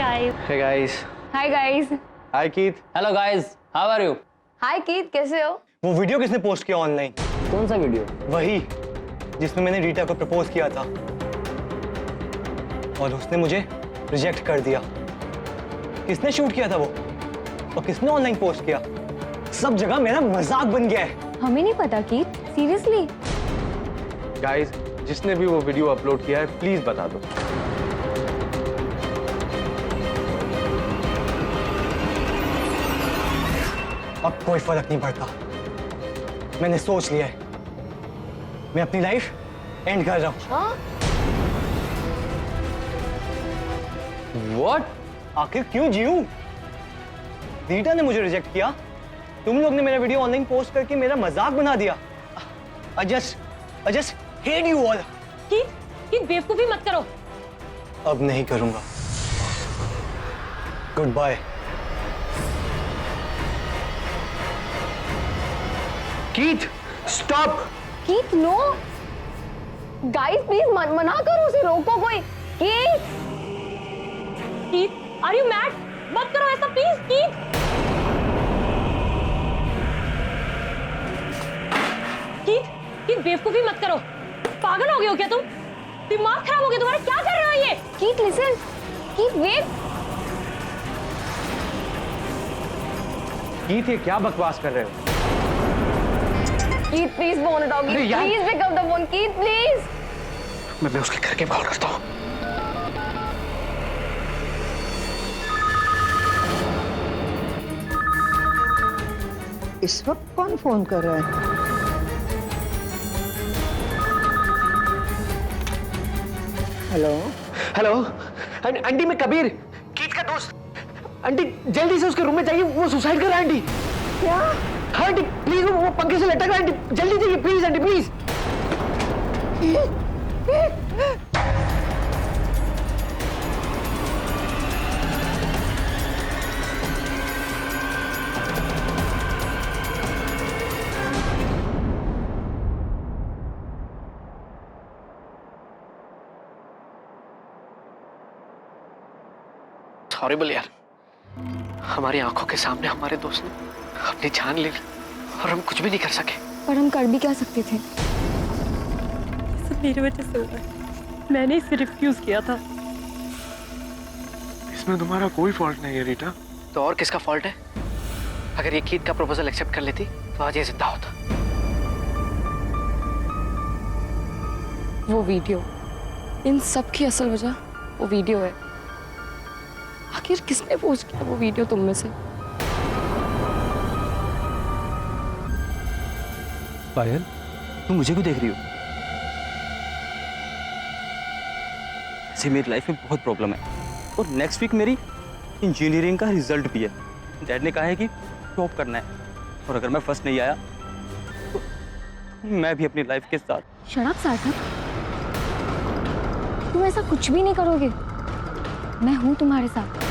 guys. Hey guys. Hi guys. Hi Keith. Hello guys, how are you? Hi Keith, कैसे हो? वो video किसने post किया online? कौन सा वीडियो? वही जिसमें मैंने रीटा को प्रपोज किया था और उसने मुझे रिजेक्ट कर दिया। किसने शूट किया था वो और किसने ऑनलाइन पोस्ट किया? सब जगह मेरा मजाक बन गया है। हमें नहीं पता कीथ, सीरियसली। Guys, जिसने भी वो वीडियो अपलोड किया है प्लीज बता दो। अब कोई फर्क नहीं पड़ता, मैंने सोच लिया है, मैं अपनी लाइफ एंड कर रहा हूं। हाँ? What? आखिर क्यों जीऊं? रीटा ने मुझे रिजेक्ट किया, तुम लोग ने मेरा वीडियो ऑनलाइन पोस्ट करके मेरा मजाक बना दिया। I just hate you all. Keith बेवकूफी मत करो। अब नहीं करूंगा। Good bye. Keith, stop! Keith no. Guys please मना करो, उसे रोको कोई। Keith! Keith, are you mad? मत करो ऐसा प्लीज कीथ। कीथ बेवकूफी मत करो। पागल हो गए हो क्या तुम? दिमाग खराब हो गया तुम्हारा? क्या कर रहे हो ये? Keith listen. Keith wait. Keith, ये क्या बकवास कर रहे हो? कीथ प्लीज फोन उठाओ। अरे यार। Please pick up the phone. Keith please. मैं उसके घर के कॉल करता हूँ। इस वक्त कौन फोन कर रहा है? हेलो। हेलो आंटी, मैं कबीर, कीथ का दोस्त। आंटी जल्दी से उसके रूम में जाइए, वो सुसाइड कर रहा है आंटी। क्या? हाँ आंटी प्लीज, वो पंखे से लटक रहा है आंटी, जल्दी जाइए प्लीज आंटी प्लीज। हॉरिबल यार, हमारी आंखों के सामने हमारे दोस्त ने अपनी जान ले ली और हम कुछ भी नहीं कर सके। पर हम कर भी क्या सकते थे? सब मेरी वजह से हुआ है। मैंने इसे रिफ्यूज किया था। इसमें तुम्हारा कोई फॉल्ट नहीं है रीटा। तो और किसका फॉल्ट है? अगर ये कीथ का प्रपोजल एक्सेप्ट कर लेती तो आज ये जिंदा होता। वो वीडियो, इन सब की असल वजह वो वीडियो है। आखिर किसने पोस्ट किया वो वीडियो तुम में से? पायल, तुम मुझे क्यों देख रही हो? ऐसे मेरी लाइफ में बहुत प्रॉब्लम है और नेक्स्ट वीक मेरी इंजीनियरिंग का रिजल्ट भी है। डैड ने कहा है कि टॉप करना है और अगर मैं फर्स्ट नहीं आया तो मैं भी अपनी लाइफ के साथ। शट अप सार्थक, तुम ऐसा कुछ भी नहीं करोगे। मैं हूं तुम्हारे साथ।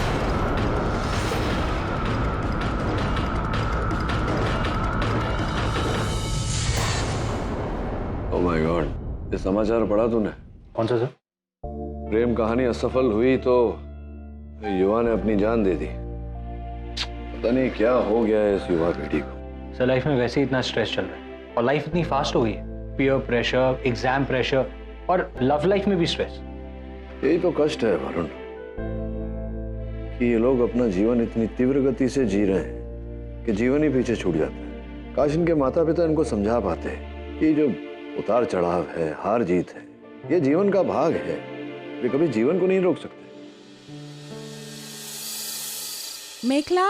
ओह माय गॉड, ये समाचार पढ़ा तूने? कौन सा सर? प्रेम कहानी असफल हुई तो युवा ने अपनी जान दे दी। पता नहीं क्या हो गया है इस युवा पीढ़ी को। सर लाइफ में वैसे ही इतना स्ट्रेस चल रहा है और लाइफ इतनी फास्ट हो गई है। पीयर प्रेशर, एग्जाम प्रेशर और लव लाइफ में भी स्ट्रेस। यही तो कष्ट है वरुण, कि ये लोग अपना जीवन इतनी तीव्र गति से जी रहे हैं कि जीवन ही पीछे छूट जाता है। काश इनके माता पिता इनको समझा पाते हैं कि जो उतार चढ़ाव है, हार जीत है, ये जीवन का भाग है। वे कभी जीवन को नहीं रोक सकते। मेखला,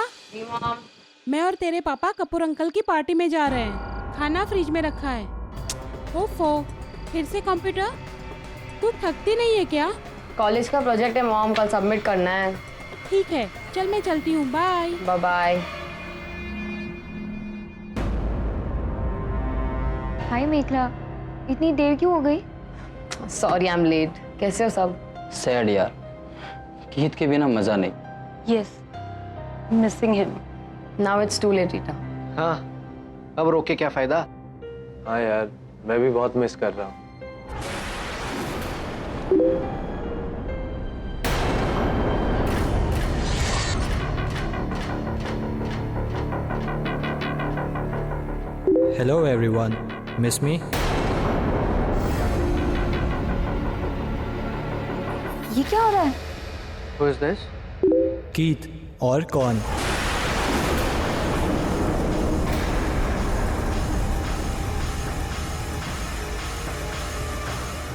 मैं और तेरे पापा कपूर अंकल की पार्टी में जा रहे हैं। खाना फ्रिज में रखा है। ओफो, फिर से कंप्यूटर? तू थकती नहीं है क्या? कॉलेज का प्रोजेक्ट है मॉम, कल सबमिट करना है। ठीक है, चल मैं चलती हूँ। Bye bye bye. Hi Mekhala, इतनी देर क्यों हो गई? Sorry I am late. कैसे हो सब? सैड यार, कीथ के बिना मजा नहीं। Yes, missing him. Now it's too late Rita. हाँ, अब रोके क्या फायदा। हाँ यार, मैं भी बहुत मिस कर रहा हूँ। Hello everyone. Miss me? ये क्या हो रहा है? Who is this? Keith. और कौन?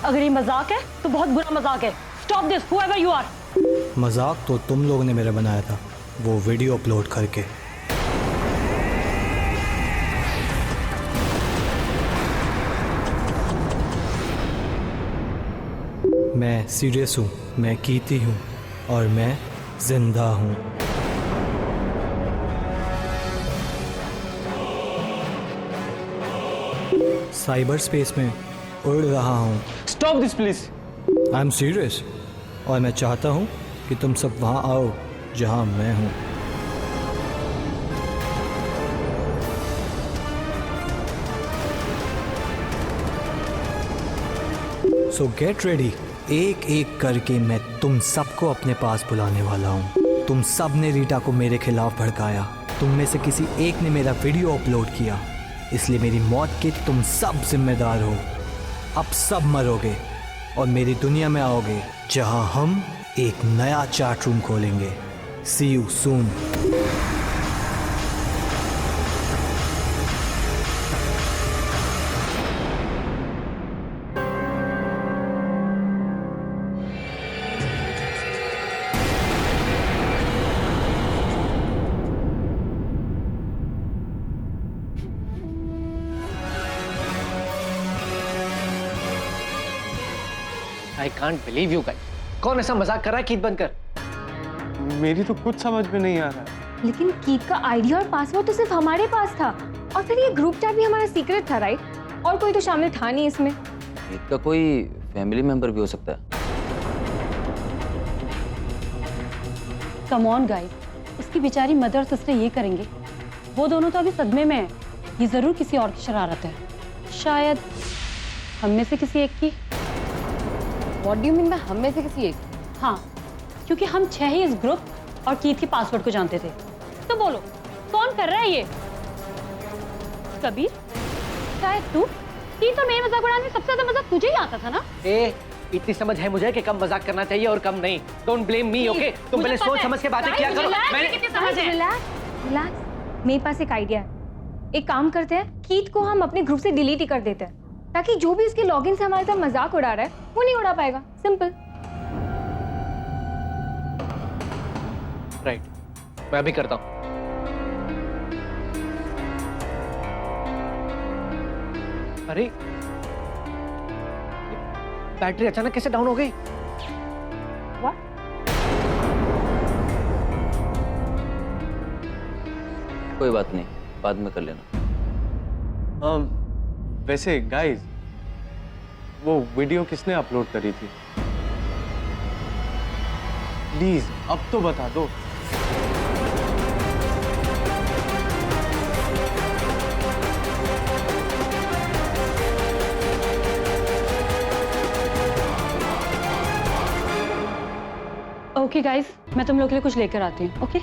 अगर ये मजाक है तो बहुत बुरा मजाक है। Stop this whoever you are। मजाक तो तुम लोगों ने मेरा बनाया था, वो वीडियो अपलोड करके। मैं सीरियस हूँ, मैं कीती हूँ और मैं जिंदा हूँ। साइबर स्पेस में उड़ रहा हूँ। Stop this please. I am serious और मैं चाहता हूँ कि तुम सब वहाँ आओ जहाँ मैं हूँ। सो गेट रेडी। एक एक करके मैं तुम सबको अपने पास बुलाने वाला हूँ। तुम सब ने रीटा को मेरे खिलाफ भड़काया। तुम में से किसी एक ने मेरा वीडियो अपलोड किया, इसलिए मेरी मौत के तुम सब जिम्मेदार हो। अब सब मरोगे और मेरी दुनिया में आओगे जहां हम एक नया चैट रूम खोलेंगे। See you soon. I can't believe you guys. कौन ऐसा मजाक कर रहा है कीथ बनकर? मेरी तो कुछ समझ में नहीं आ रहा है। लेकिन कीथ का आईडी और पासवर्ड तो सिर्फ हमारे पास था, और फिर ये ग्रुप चैट भी हमारा सीक्रेट था, राइट? और कोई तो शामिल था नहीं इसमें। कीथ का कोई फैमिली मेंबर भी हो सकता है। कम ऑन गाइस, उसकी बेचारी मदर और सिस्टर ये करेंगे? वो दोनों तो अभी सदमे में हैं। ये जरूर किसी और की शरारत है, शायद हम में से किसी एक की। What do you mean by हम में से किसी एक? हाँ, क्योंकि हम 6 ही इस ग्रुप और कीथ के पासवर्ड को जानते थे। तो बोलो, कौन कर रहा है ये? कबीर, शायद तू। कीथ और मेरे मजाक उड़ाने में सबसे ज्यादा मजाक तुझे ही आता था ना? इतनी समझ है मुझे कि कम मजाक करना चाहिए और कम नहीं। Don't blame me, okay? तुम पहले सोच समझ के बातें किया करो। रिलैक्स, मेरे पास एक आइडिया है। एक काम करते हैं, कीथ को हम अपने ग्रुप से डिलीट ही कर देते हैं, ताकि जो भी उसके लॉगिन से हमारे साथ मजाक उड़ा रहा है वो नहीं उड़ा पाएगा। सिंपल। राइट, मैं अभी करता हूँ। अरे, बैटरी अचानक कैसे डाउन हो गई? कोई बात नहीं, बाद में कर लेना। वैसे गाइस, वो वीडियो किसने अपलोड करी थी? प्लीज अब तो बता दो। ओके गाइस, मैं तुम लोग के लिए कुछ लेकर आती हूँ, ओके?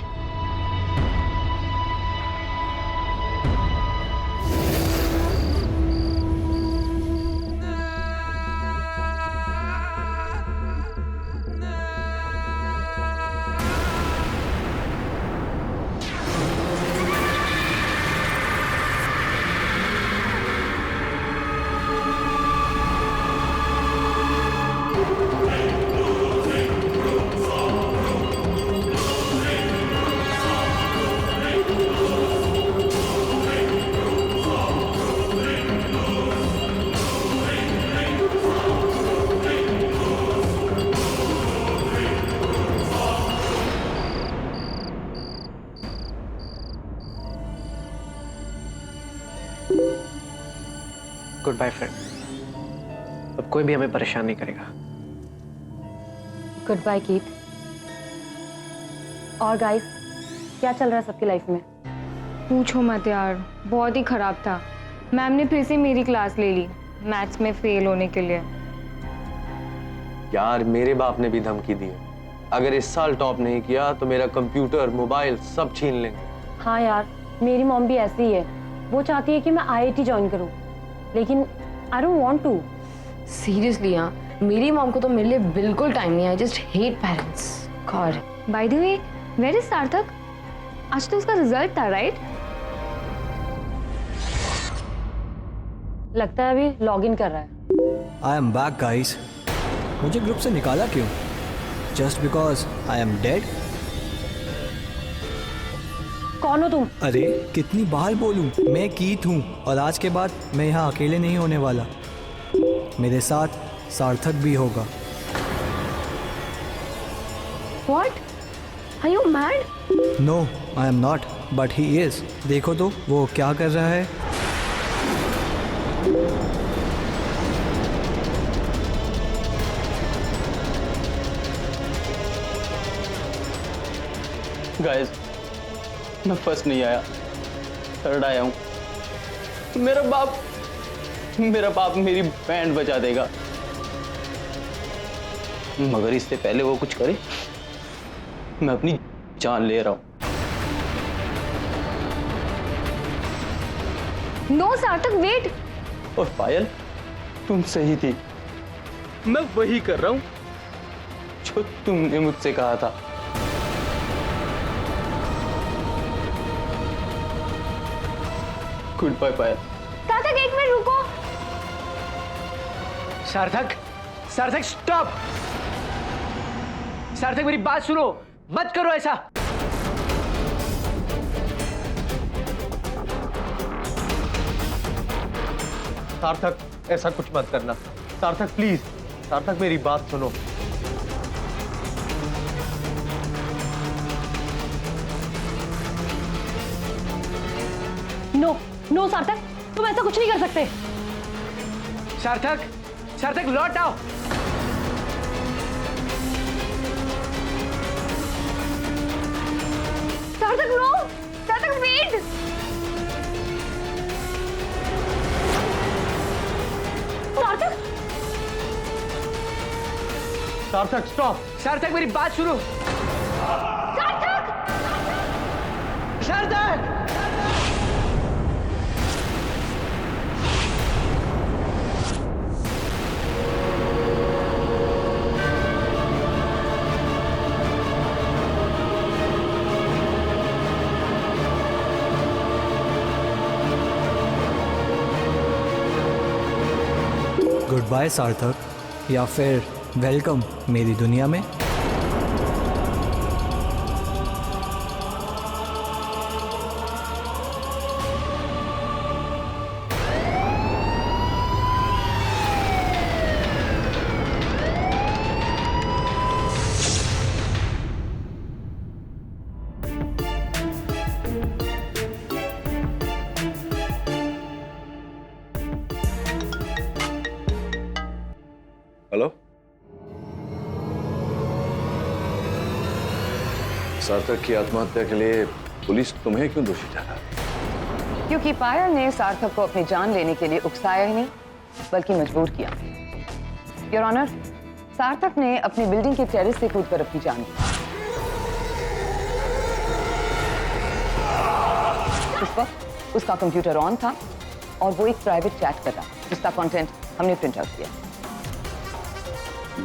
Good bye friend. अब कोई भी हमें परेशान नहीं करेगा। Good bye Keith. और गाइस, क्या चल रहा है सबकी लाइफ में? पूछो मत यार, बहुत ही खराब था। मैम ने फिर से मेरी क्लास ले ली मैथ्स में फेल होने के लिए। यार मेरे बाप ने भी धमकी दी है, अगर इस साल टॉप नहीं किया तो मेरा कंप्यूटर, मोबाइल सब छीन लेंगे। हाँ यार, मेरी मॉम भी ऐसी ही है। वो चाहती है कि मैं IIT ज्वाइन करूं, लेकिन I don't want to. Seriously हाँ, मेरी मॉम को तो मेरे लिए बिल्कुल टाइम नहीं है। I just hate parents. God. By the way, where is Sarthak? आज तो उसका रिजल्ट था, राइट? लगता है अभी लॉग इन कर रहा है। I am back guys. मुझे ग्रुप से निकाला क्यों? Just because I am dead? कौन हो तुम? अरे कितनी बार बोलूं, मैं कीत हूँ और आज के बाद मैं यहाँ अकेले नहीं होने वाला। मेरे साथ सार्थक भी होगा। What? Are you mad? No I am not, but he is. देखो तो वो क्या कर रहा है। गाइस, मैं फर्स्ट नहीं आया, थर्ड आया हूँ। मेरा बाप मेरी बैंड बजा देगा, मगर इससे पहले वो कुछ करे, मैं अपनी जान ले रहा हूँ। नो सार्थक, वेट। और पायल, तुम सही थी, मैं वही कर रहा हूँ जो तुमने मुझसे कहा था। गुड बाय पायल। सार्थक, एक मिनट रुको। सार्थक, सार्थक स्टॉप। सार्थक मेरी बात सुनो, मत करो ऐसा। सार्थक, ऐसा कुछ मत करना। सार्थक प्लीज, सार्थक मेरी बात सुनो। नो नो सार्थक, तुम ऐसा कुछ नहीं कर सकते। सार्थक, सार्थक लौट आओ। सार्थक नो, सार्थक वेट। सार्थक, सार्थक स्टॉप। सार्थक मेरी बात सुनो। सार्थक! सार्थक! गुड बाय सार्थक, या फिर वेलकम मेरी दुनिया में। हेलो, सार्थक की आत्महत्या के लिए पुलिस तुम्हें क्यों दोषी ठहरा? क्योंकि पायल ने सार्थक को अपनी जान लेने के लिए उकसाया ही नहीं, बल्कि मजबूर किया। योर ऑनर, सार्थक ने अपनी बिल्डिंग के टेरेस से कूदकर अपनी जान ली। उस वक्त उसका कंप्यूटर ऑन था और वो एक प्राइवेट चैट कर रहा, जिसका कंटेंट हमने प्रिंट आउट किया।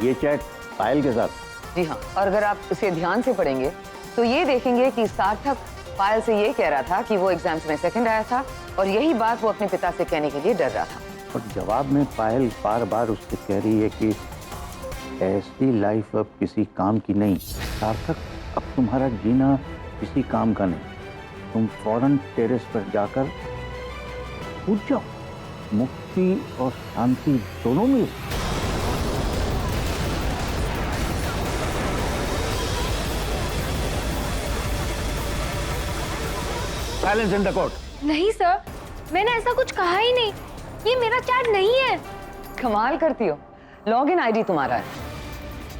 ये चैट पायल के साथ? जी हाँ, और अगर आप इसे ध्यान से पढ़ेंगे तो ये देखेंगे कि सार्थक पायल से ये कह रहा था कि वो एग्जाम्स में सेकंड आया था और यही बात वो अपने पिता से कहने के लिए डर रहा था। और जवाब में पायल बार बार उससे कह रही है कि ऐसी लाइफ अब किसी काम की नहीं। सार्थक, अब तुम्हारा जीना किसी काम का नहीं। तुम फौरन टेरेस पर जाकर कूद जाओ, मुक्ति और शांति दोनों मिल। Silence in the court. नहीं सर, मैंने ऐसा कुछ कहा ही नहीं। ये मेरा चैट नहीं है। कमाल करती हो, लॉगिन आईडी तुम्हारा है,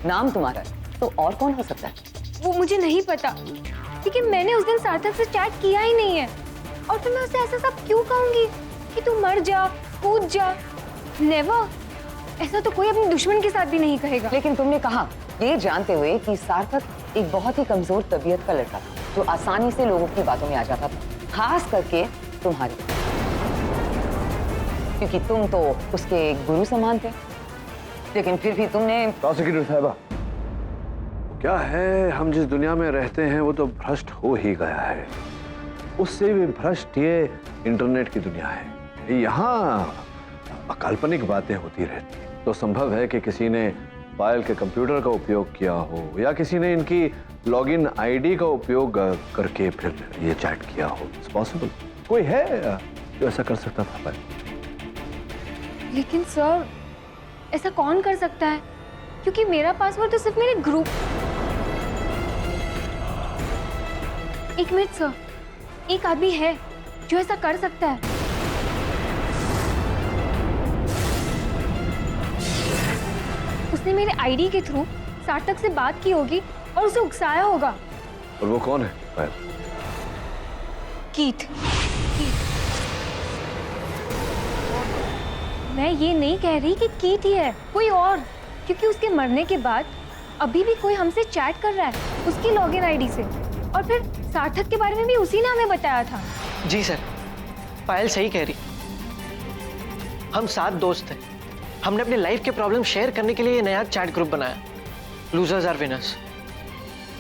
नाम तुम्हारा है, तो और कौन हो सकता है? वो मुझे नहीं पता, क्योंकि मैंने उस दिन सार्थक से चैट किया ही नहीं है। और फिर मैं उसे ऐसा सब क्यों कहूंगी कि तू मर जा, कूद जा। नेवर। ऐसा तो कोई अपने दुश्मन के साथ भी नहीं कहेगा। लेकिन तुमने कहा ये जानते हुए कि सार्थक एक बहुत ही कमजोर तबीयत का लड़का था, जो आसानी से लोगों की बातों में आ जाता था, खास करके तुम्हारी। क्योंकि तुम तो उसके गुरु समान थे, लेकिन फिर भी तुमने। प्रोसिक्यूटर साहबा, क्या है, हम जिस दुनिया में रहते हैं वो तो भ्रष्ट हो ही गया है। उससे भी भ्रष्ट ये इंटरनेट की दुनिया है। यहाँ अकाल्पनिक बातें होती रहती हैं। तो संभव है कि किसी ने पायल के कंप्यूटर का उपयोग किया हो या किसी ने इनकी लॉगिन आईडी का उपयोग करके फिर ये चैट किया हो। It's possible. कोई है जो ऐसा कर सकता था पायल? लेकिन सर, ऐसा कौन कर सकता है? क्योंकि मेरा पासवर्ड तो सिर्फ मेरे ग्रुप। एक मिनट सर, एक आदमी है जो ऐसा कर सकता है। उसने मेरे आईडी के थ्रू सार्थक से बात की होगी और उसे उकसाया होगा। और वो कौन है पायल? कीथ। मैं ये नहीं कह रही कि कीथ ही है, कोई और। क्योंकि उसके मरने के बाद अभी भी कोई हमसे चैट कर रहा है उसकी लॉगिन आईडी से, और फिर सार्थक के बारे में भी उसी ने हमें बताया था। जी सर, पायल सही कह रही। हम 7 दोस्त थे। हमने अपनी लाइफ के प्रॉब्लम शेयर करने के लिए ये नया चैट ग्रुप बनाया, लूजर्स आर विनर्स।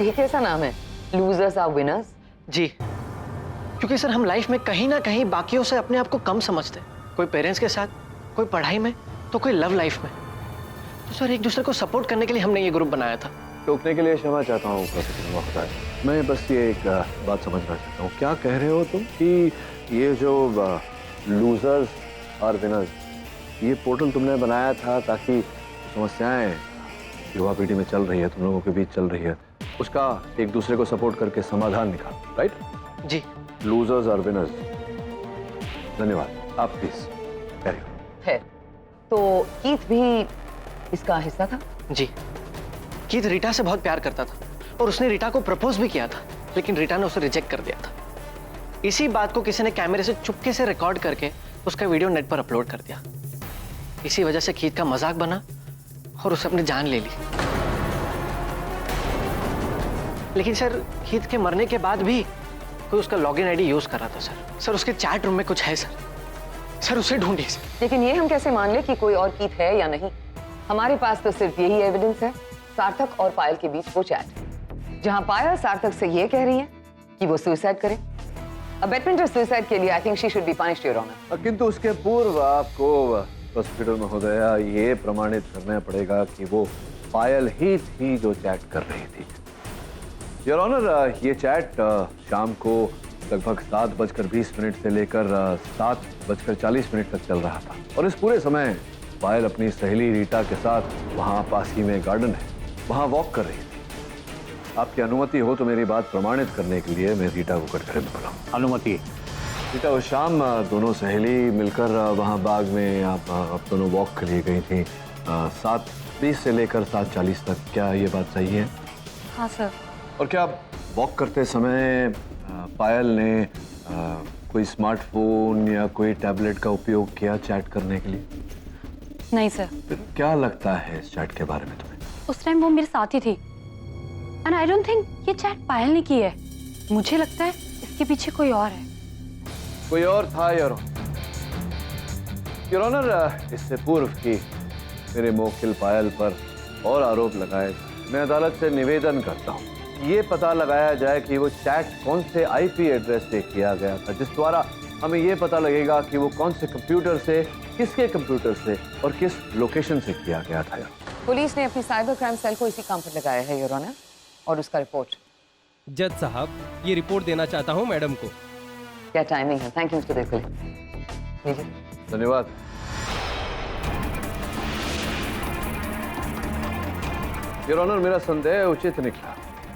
ये कैसा नाम है, लूजर्स आर विनर्स? जी, क्योंकि सर हम लाइफ में कहीं ना कहीं बाकियों से अपने आप को कम समझते। कोई पेरेंट्स के साथ, कोई पढ़ाई में, तो कोई लव लाइफ में। तो सर एक दूसरे को सपोर्ट करने के लिए हमने ये ग्रुप बनाया था। टोकने के लिए क्षमा चाहता हूँ प्रोफेसर। मैं बस ये एक बात समझना चाहता हूँ। क्या कह रहे हो तुम कि ये जो लूजर्स और विनर्स, ये पोर्टल तुमने बनाया था ताकि समस्याएं युवा पीढ़ी में चल रही है, तुम लोगों के बीच चल रही है, उसका एक दूसरे को सपोर्ट करके समाधान निकाल, राइट? जी। लूजर्स और विनर्स। धन्यवाद। आप प्लीज कैरी ऑन। है तो कीथ भी इसका हिस्सा था? जी, कीथ रीटा से बहुत प्यार करता था और उसने रीटा को प्रपोज भी किया था, लेकिन रीटा ने उसे रिजेक्ट कर दिया था। इसी बात को किसी ने कैमरे से चुपके से रिकॉर्ड करके उसका वीडियो नेट पर अपलोड कर दिया। इसी वजह से कीथ का मजाक बना और उसे अपनी जान ले ली। लेकिन सर कीथ के मरने के बाद भी कोई उसका लॉगिन आईडी यूज कर रहा था सर। सर उसके चैट रूम में कुछ है सर उसे ढूंढिए सर। लेकिन ये हम कैसे मान ले कि कोई और कीथ है या नहीं? हमारे पास तो सिर्फ यही एविडेंस है, सार्थक और पायल के बीच वो चैट, जहां पायल सार्थक से ये कह रही है कि वो सुसाइड करे। अबेटमेंट ऑफ सुसाइड के लिए I think she should be punished your honour. किंतु उसके पूर्व आपको प्रोसिक्यूटर महोदया ये प्रमाणित करना पड़ेगा कि वो पायल ही थी जो चैट कर रही थी। योर ऑनर, ये चैट शाम को लगभग 7:20 से लेकर 7:40 तक चल रहा था, और इस पूरे समय पायल अपनी सहेली रीटा के साथ वहां पास ही में गार्डन है, वहां वॉक कर रही थी। आपकी अनुमति हो तो मेरी बात प्रमाणित करने के लिए मैं रीटा को कटघरे में बुलाऊं। अनुमति। रीटा, उस शाम दोनों सहेली मिलकर वहां बाग में आप दोनों वॉक के लिए गई थी 7:20 से लेकर 7:40 तक। क्या ये बात सही है? हाँ सर। और क्या वॉक करते समय पायल ने कोई स्मार्टफोन या कोई टैबलेट का उपयोग किया चैट करने के लिए? नहीं सर। क्या लगता है इस चैट के बारे में तुम्हें? उस टाइम वो मेरे साथ ही थी, एंड आई डोंट थिंक ये चैट पायल ने की है। मुझे लगता है इसके पीछे कोई और है। कोई और था योर ऑनर। इससे पूर्व की मेरे मोकिल पायल पर और आरोप लगाए, मैं अदालत से निवेदन करता हूँ ये पता लगाया जाए कि वो चैट कौन से आईपी एड्रेस से किया गया था, जिस द्वारा हमें ये पता लगेगा कि वो कौन से कंप्यूटर से, किसके कंप्यूटर से और किस लोकेशन से किया गया था। पुलिस ने अपनी साइबर क्राइम सेल को इसी काम पर लगाया है योर ऑनर, और उसका रिपोर्ट। जज साहब, ये रिपोर्ट देना चाहता हूँ मैडम को। क्या टाइमिंग है? Thank you mister Devkule. धन्यवाद। योर ऑनर, मेरा संदेह उचित निकला।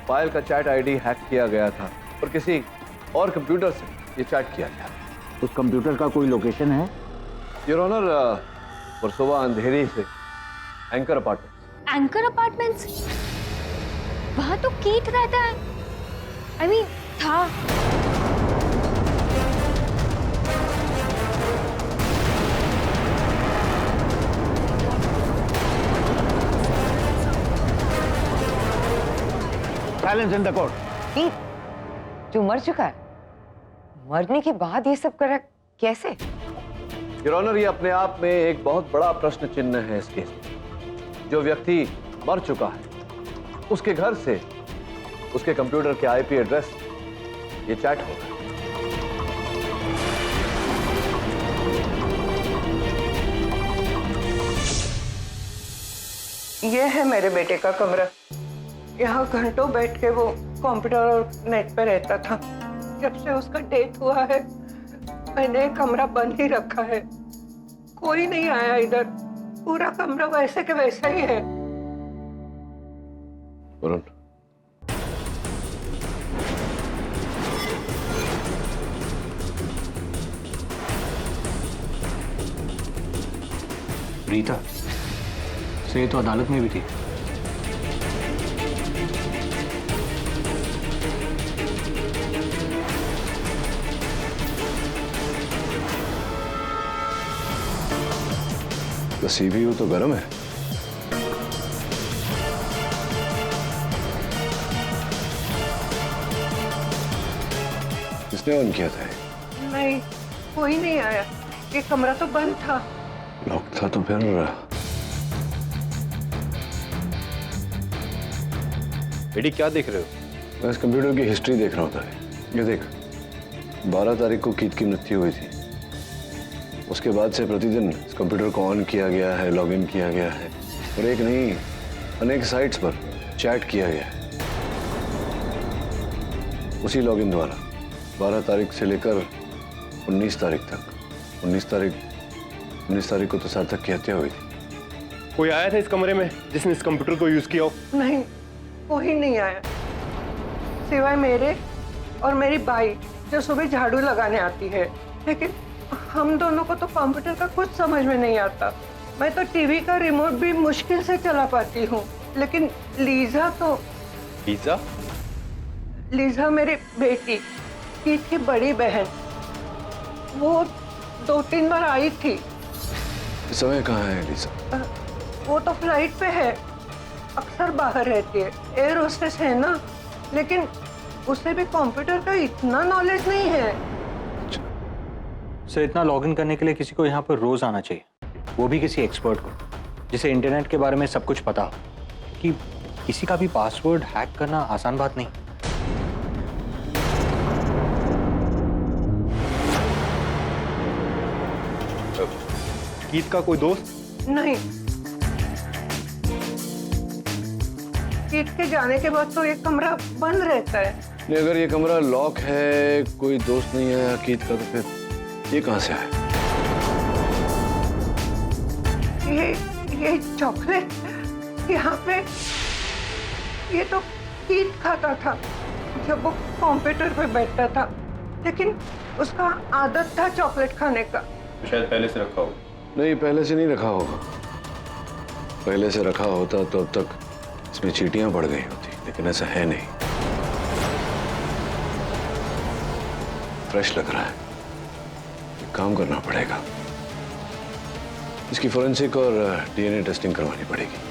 पायल का चैट आईडी हैक किया गया था और किसी और कंप्यूटर से ये चैट किया गया। उस कंप्यूटर का कोई लोकेशन है? योर ऑनर, परसोवा अंधेरी से एंकर अपार्टमेंट्स। Anchor apartments? वहां तो कीथ रहता है। आई मीन था। Silence in the court. Keith जो मर चुका है, मरने के बाद ये सब करा कैसे? योर ऑनर, ये अपने आप में एक बहुत बड़ा प्रश्न चिन्ह है इस केस में। जो व्यक्ति मर चुका है उसके घर से उसके कंप्यूटर के आईपी एड्रेस ये चैट हो रहा है। ये है मेरे बेटे का कमरा। यहाँ घंटों बैठ के वो कंप्यूटर और नेट पे रहता था। जब से उसका डेथ हुआ है मैंने कमरा बंद ही रखा है। कोई नहीं आया इधर। पूरा कमरा वैसे के वैसा ही है। वरुण, रीता से तो अदालत में भी थी। तो सीपीयू तो गर्म है। किसने ऑन किया था? नहीं, कोई नहीं आया। ये कमरा तो बंद था। लॉक था तो फिर बेटी क्या देख रहे हो? मैं इस कंप्यूटर की हिस्ट्री देख रहा होता है। ये देख, 12 तारीख को कीत की मृत्यु हुई थी। उसके बाद से प्रतिदिन इस कंप्यूटर को ऑन किया गया है, लॉगिन किया गया है और एक नहीं अनेक साइट्स पर चैट किया गया है। उसी लॉगिन द्वारा 12 तारीख से लेकर 19 तारीख तक 19 तारीख को तो सार्थक की हत्या हुई थी। कोई आया था इस कमरे में जिसने इस कंप्यूटर को यूज किया हो? नहीं, कोई नहीं आया सिवाय मेरे और मेरी बाई जो सुबह झाड़ू लगाने आती है। लेकिन हम दोनों को तो कंप्यूटर का कुछ समझ में नहीं आता। मैं तो टीवी का रिमोट भी मुश्किल से चला पाती हूँ। लेकिन लीजा तो लीजा मेरी बेटी कीत की बड़ी बहन, वो 2-3 बार आई थी। इस समय कहाँ है लीजा? वो तो फ्लाइट पे है। अक्सर बाहर रहती है। एयर होस्टेस है ना, लेकिन उसे भी कंप्यूटर का इतना नॉलेज नहीं है। सर, इतना लॉगिन करने के लिए किसी को यहाँ पर रोज आना चाहिए, वो भी किसी एक्सपर्ट को जिसे इंटरनेट के बारे में सब कुछ पता हो। कि किसी का भी पासवर्ड हैक करना आसान बात नहीं। कीत का कोई दोस्त? नहीं, कीत के जाने के बाद तो ये कमरा बंद रहता है। नहीं, अगर ये कमरा लॉक है, कोई दोस्त नहीं है कीत का, तो फिर ये कहाँ से आया? ये चॉकलेट यहाँ पे ये तो कीत खाता था जब वो कंप्यूटर पे बैठता था। लेकिन उसका आदत था चॉकलेट खाने का। शायद पहले से रखा हो। नहीं, पहले से नहीं रखा होगा। पहले से रखा होता तो अब तक इसमें चींटियां पड़ गई होती, लेकिन ऐसा है नहीं। फ्रेश लग रहा है। एक काम करना पड़ेगा, इसकी फोरेंसिक और डीएनए टेस्टिंग करवानी पड़ेगी।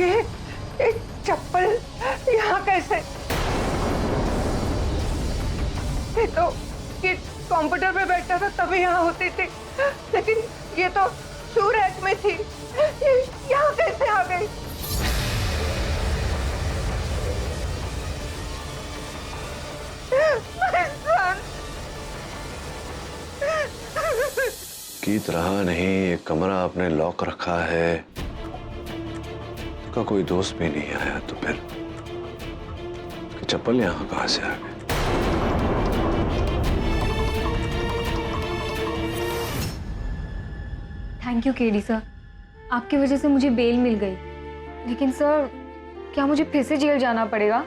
ये चप्पल यहाँ कैसे? ये कंप्यूटर पे बैठा था तभी यहाँ होती थी, लेकिन ये तो शू रैक में थी। ये यहाँ कैसे आ गई? कीत रहा नहीं, ये कमरा आपने लॉक रखा है, उसका कोई दोस्त भी नहीं आया, तो फिर उसकी चप्पल यहाँ कहाँ से आ गई? थैंक यू केडी सर, आपकी वजह से मुझे बेल मिल गई। लेकिन सर, क्या मुझे फिर से जेल जाना पड़ेगा?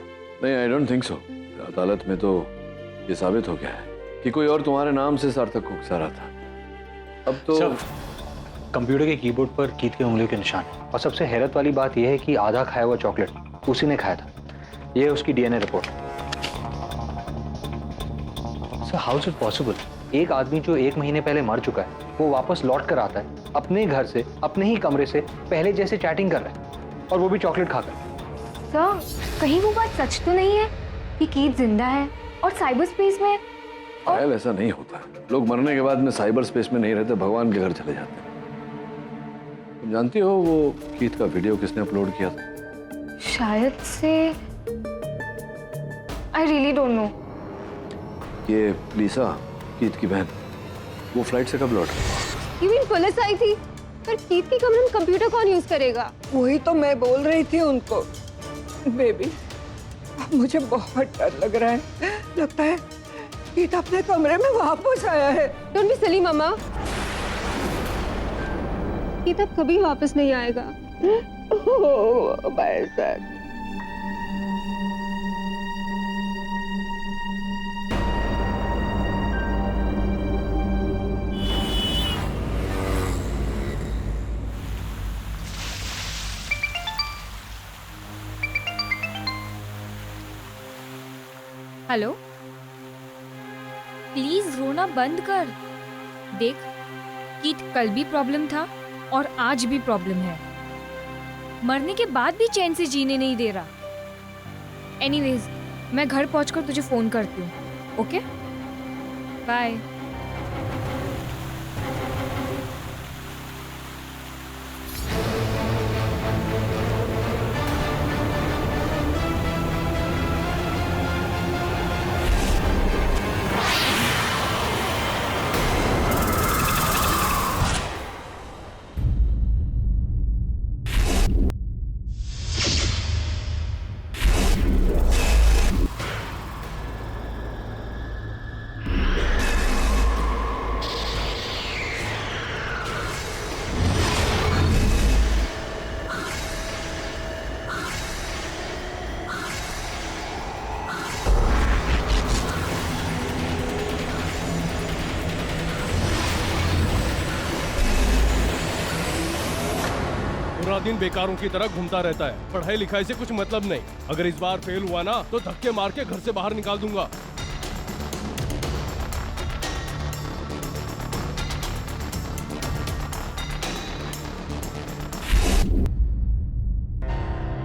नहीं, आई डोंट थिंक सो। अदालत में तो ये साबित हो गया है कि कोई और तुम्हारे नाम से सार्थक को उकसा रहा था। अब तो कंप्यूटर के कीबोर्ड पर कीत की उंगलियों के निशान है। और सबसे हैरत वाली बात यह है कि आधा खाया हुआ चॉकलेट उसी ने खाया था। यह है उसकी DNA report. Sir, how is it possible? एक आदमी जो 1 महीने पहले मर चुका है वो वापस लौट कर आता है अपने घर से, अपने ही कमरे से पहले जैसे चैटिंग कर रहा है और वो भी चॉकलेट खाकर। सर, कहीं वो बात सच तो नहीं है कि कीथ जिंदा है और साइबर स्पेस में है? पायल, ऐसा नहीं होता। लोग मरने के बाद में साइबर स्पेस में नहीं रहते, भगवान के घर चले जाते हैं। तुम जानती हो वो कीथ का वीडियो किसने अपलोड किया था? शायद से आई रियली डोंट नो। ये लीसा, कीथ की बहन, वो फ्लाइट से कब लौटा? यू मीन पुलिस आई थी? पर कीथ के कमरे में कंप्यूटर कौन यूज करेगा? वही तो मैं बोल रही थी उनको। बेबी, अब मुझे बहुत डर लग रहा है। लगता है कीथ अपने कमरे में वापस आया है। Don't be silly mamma. Keith अब कभी वापस नहीं आएगा। Oh my God. Hello, please रोना बंद कर। देख, कीथ कल भी प्रॉब्लम था और आज भी प्रॉब्लम है। मरने के बाद भी चैन से जीने नहीं दे रहा। एनीवेज, मैं घर पहुंचकर तुझे फोन करती हूँ। Okay, bye. पूरा दिन बेकारों की तरह घूमता रहता है। पढ़ाई लिखाई से कुछ मतलब नहीं। अगर इस बार फेल हुआ ना तो धक्के मार के घर से बाहर निकाल दूंगा।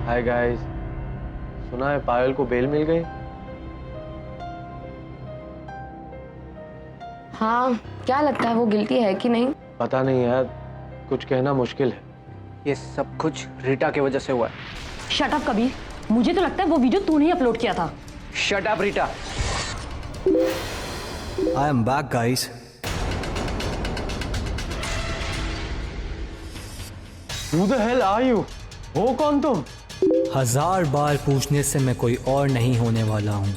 हाय गाइस, सुना है पायल को बेल मिल गई? हाँ, क्या लगता है वो गिल्टी है कि नहीं? पता नहीं यार, कुछ कहना मुश्किल है। ये सब कुछ रीटा की वजह से हुआ है। शट अप कबीर, मुझे तो लगता है वो वीडियो तूने ही अपलोड किया था। Shut up Rita. I am back guys. Who the hell are you? हो कौन तुम? 1000 बार पूछने से मैं कोई और नहीं होने वाला हूँ।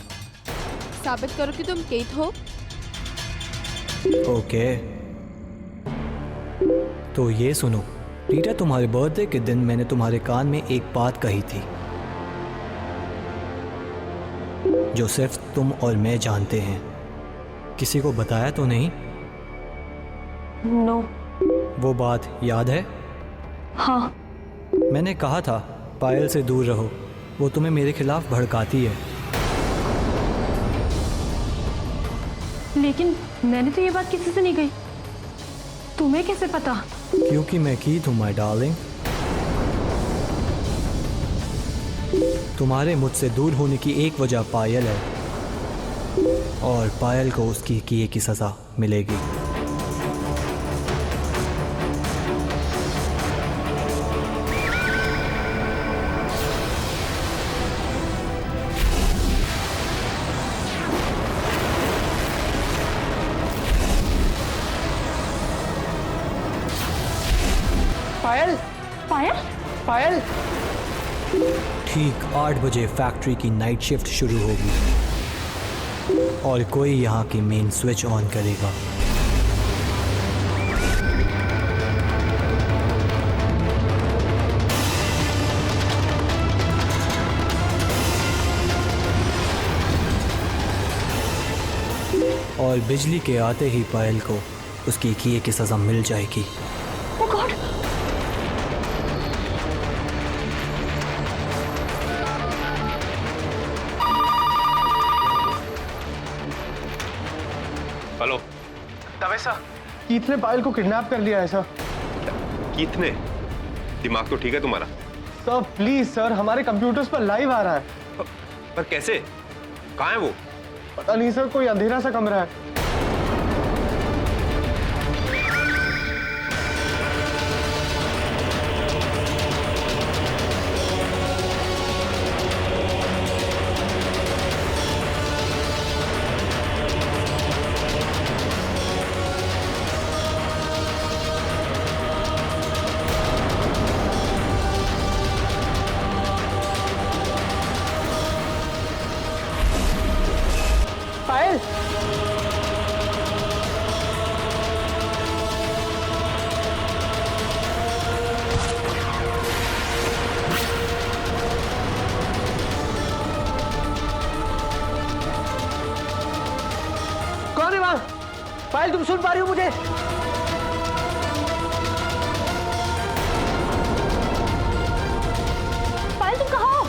साबित करो कि तुम कीथ हो। ओके, तो ये सुनो, रीटा, तुम्हारे बर्थडे के दिन मैंने तुम्हारे कान में एक बात कही थी जो सिर्फ तुम और मैं जानते हैं। किसी को बताया तो नहीं? नो। वो बात याद है? हाँ। मैंने कहा था पायल से दूर रहो, वो तुम्हें मेरे खिलाफ भड़काती है। लेकिन मैंने तो ये बात किसी से नहीं कही। तुम्हें कैसे पता? क्योंकि मैं कीथ हूँ माय डार्लिंग। तुम्हारे मुझसे दूर होने की एक वजह पायल है, और पायल को उसकी किए की सजा मिलेगी। पायल, पायल, पायल। ठीक 8 बजे फैक्ट्री की नाइट शिफ्ट शुरू होगी और कोई यहाँ की मेन स्विच ऑन करेगा। और बिजली के आते ही पायल को उसकी किए की सजा मिल जाएगी। Oh God! हेलो, तवेसा, कीथ ने पायल को किडनैप कर लिया है सर। कीथ ने? दिमाग तो ठीक है तुम्हारा? सर प्लीज सर, हमारे कंप्यूटर्स पर लाइव आ रहा है। पर कैसे? कहाँ है वो? पता नहीं सर, कोई अंधेरा सा कमरा है। पायल, कौन है वहां? पायल, तुम सुन पा रही हो मुझे? पायल तुम कहाँ हो?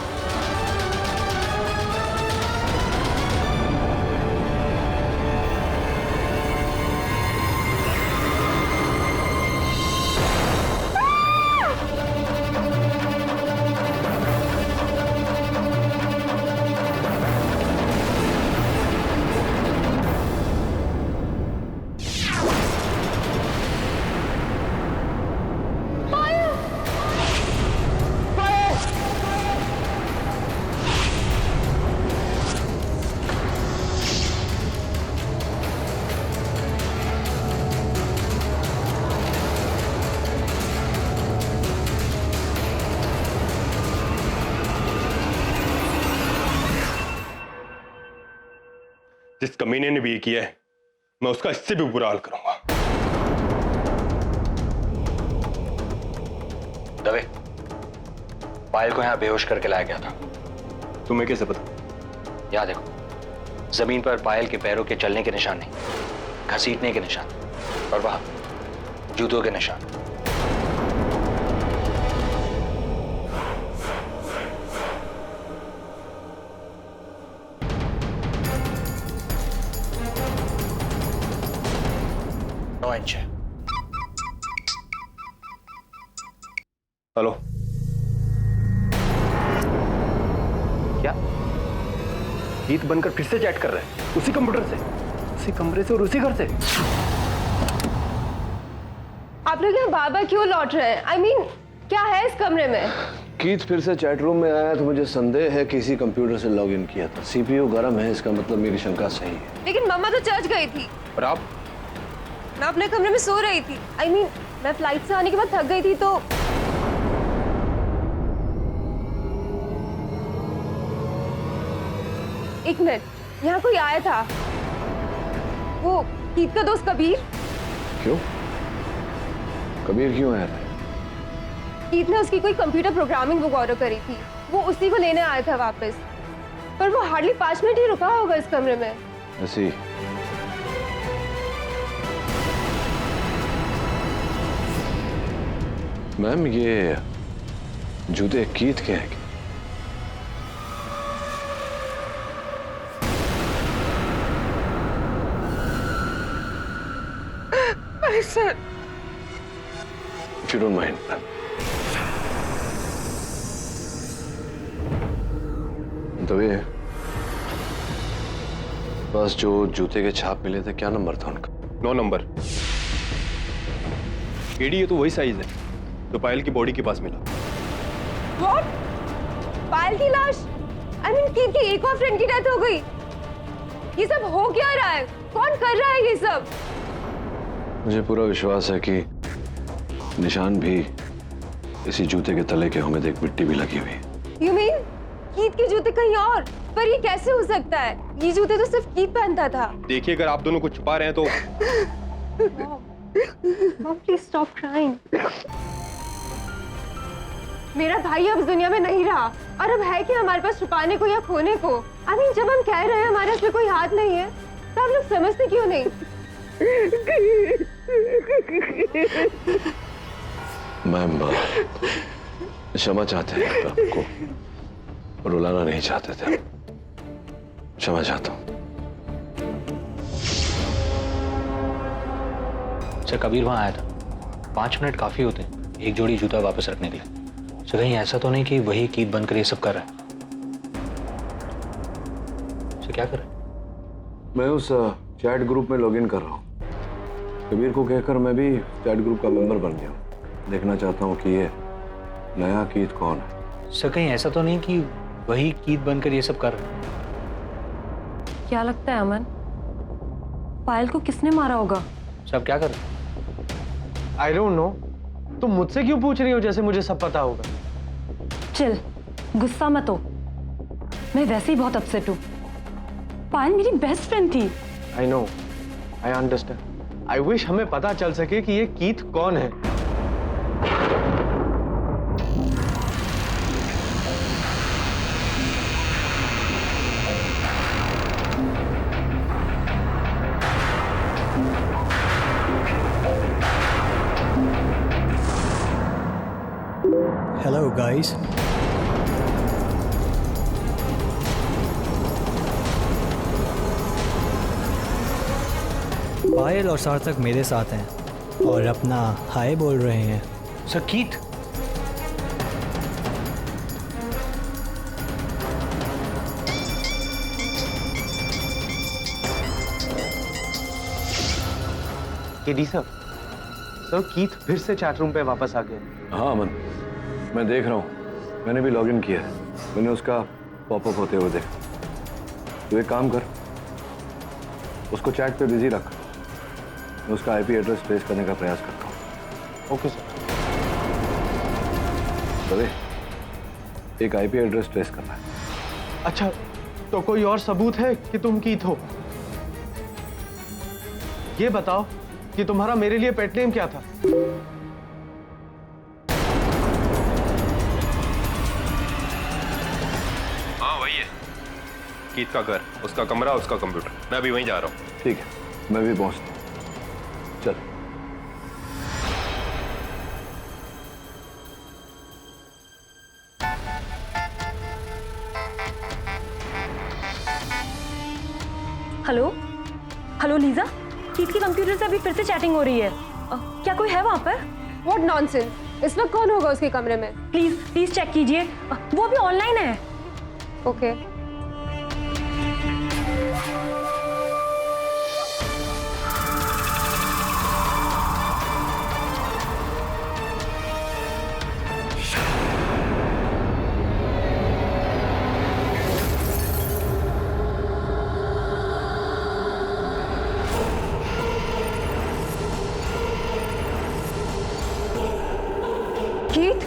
जिस कमीने ने भी ये किया है, मैं उसका इससे भी बुरा हाल करूंगा। दवे, पायल को यहाँ बेहोश करके लाया गया था। तुम्हें कैसे पता? यहाँ देखो, जमीन पर पायल के पैरों के चलने के निशान नहीं, घसीटने के निशान, और वहां जूतों के निशान। हेलो, क्या गीत बनकर फिर से चैट कर रहे हैं? उसी कंप्यूटर से, उसी कमरे से और उसी घर से? आप लोग यहाँ बार-बार क्यों लौट रहे हैं? I mean, क्या है इस कमरे में? कीथ फिर से चैट रूम में आया तो मुझे संदेह है कि इसी कंप्यूटर से लॉग इन किया था। सीपीयू गर्म है, इसका मतलब मेरी शंका सही है। लेकिन मम्मा तो चर्च गई थी। और आप? मैं अपने कमरे में सो रही थी। I mean, मैं फ्लाइट से आने के बाद थक गई थी तो एक मिनट, यहाँ कोई आया था। वो कीथ का दोस्त कबीर। क्यों? कबीर क्यों आया था? कीथ ने उसकी कोई कंप्यूटर प्रोग्रामिंग बुक ऑर्डर करी थी, वो उसी को लेने आया था वापस। पर वो हार्डली 5 मिनट ही रुका होगा इस कमरे में। ऐसी मैम, ये जूते कीथ के हैं क्या? Sir, If you don't mind, ma'am. तभी बस जो जूते के छाप मिले थे, क्या नंबर था उनका? 9 नंबर। केडी, ये तो वही साइज है जो पायल की बॉडी के पास मिला। What? पायल की लाश? I mean, कीथ की एक और फ्रेंड की डेथ हो गई। ये सब हो क्या रहा है? कौन कर रहा है ये सब? मुझे पूरा विश्वास है कि निशान भी इसी जूते के तले के हों में देख मिट्टी भी लगी हुई है। You mean, कीथ के जूते कहीं और? पर ये कैसे हो सकता है? ये जूते तो सिर्फ कीथ पहनता था। देखिए, अगर आप दोनों को छुपा रहे हैं तो Mom, please stop crying. मेरा भाई अब इस दुनिया में नहीं रहा और अब है कि हमारे पास छुपाने को या खोने को। I mean, जब हम कह रहे हैं हमारे इसमें कोई हाथ नहीं है, तो आप लोग समझते क्यों नहीं? मैम, क्षमा चाहते हैं, आपको रुलाना नहीं चाहते थे। क्षमा चाहता हूँ। अच्छा, कबीर वहां आया था। 5 मिनट काफी होते एक जोड़ी जूता वापस रखने के लिए। तो कहीं ऐसा तो नहीं कि वही कीत बनकर ये सब कर रहा है? तो क्या कर रहा है? मैं उस चैट ग्रुप में लॉगिन कर रहा हूँ। कबीर को कहकर मैं भी चैट ग्रुप का मेंबर बन गया हूँ। देखना चाहता हूँ कि ये नया कीत कौन है। सर कहीं ऐसा तो नहीं कि वही कीत बनकर ये सब कर रहा है? क्या लगता है अमन, पायल को किसने मारा होगा? सब क्या कर रहे? I don't know. तुम मुझसे क्यों पूछ रही हो जैसे मुझे सब पता होगा? चिल, गुस्सा मत हो। मैं वैसे ही बहुत अपसेट हूँ। पायल मेरी बेस्ट फ्रेंड थी। I know, I understand. I wish हमें पता चल सके कि ये कीत कौन है। Hello guys. पायल और सार्थक मेरे साथ हैं और अपना हाय बोल रहे हैं। सर कीत? केडी सर, कीत फिर से चैट रूम पे वापस आ गए। हाँ अमन, मैं देख रहा हूँ। मैंने भी लॉगिन किया है। मैंने उसका पॉपअप होते हुए देखा। तो एक काम कर, उसको चैट पे बिजी रख। मैं उसका आईपी एड्रेस ट्रेस करने का प्रयास करता हूँ। Okay sir. अरे एक आईपी एड्रेस ट्रेस करना है। अच्छा, तो कोई और सबूत है कि तुम कीत हो? ये बताओ कि तुम्हारा मेरे लिए पेट नेम क्या था? हाँ वही है, कीत का घर, उसका कमरा, उसका कंप्यूटर। मैं अभी वहीं जा रहा हूँ। ठीक है, मैं भी पहुंचता हूँ। चल। हेलो हेलो लीजा, कीत की कंप्यूटर से अभी फिर से चैटिंग हो रही है। क्या कोई है वहाँ पर? व्हाट नॉनसेंस, इस वक्त कौन होगा उसके कमरे में? प्लीज प्लीज चेक कीजिए, वो अभी ऑनलाइन है। ओके। कीत?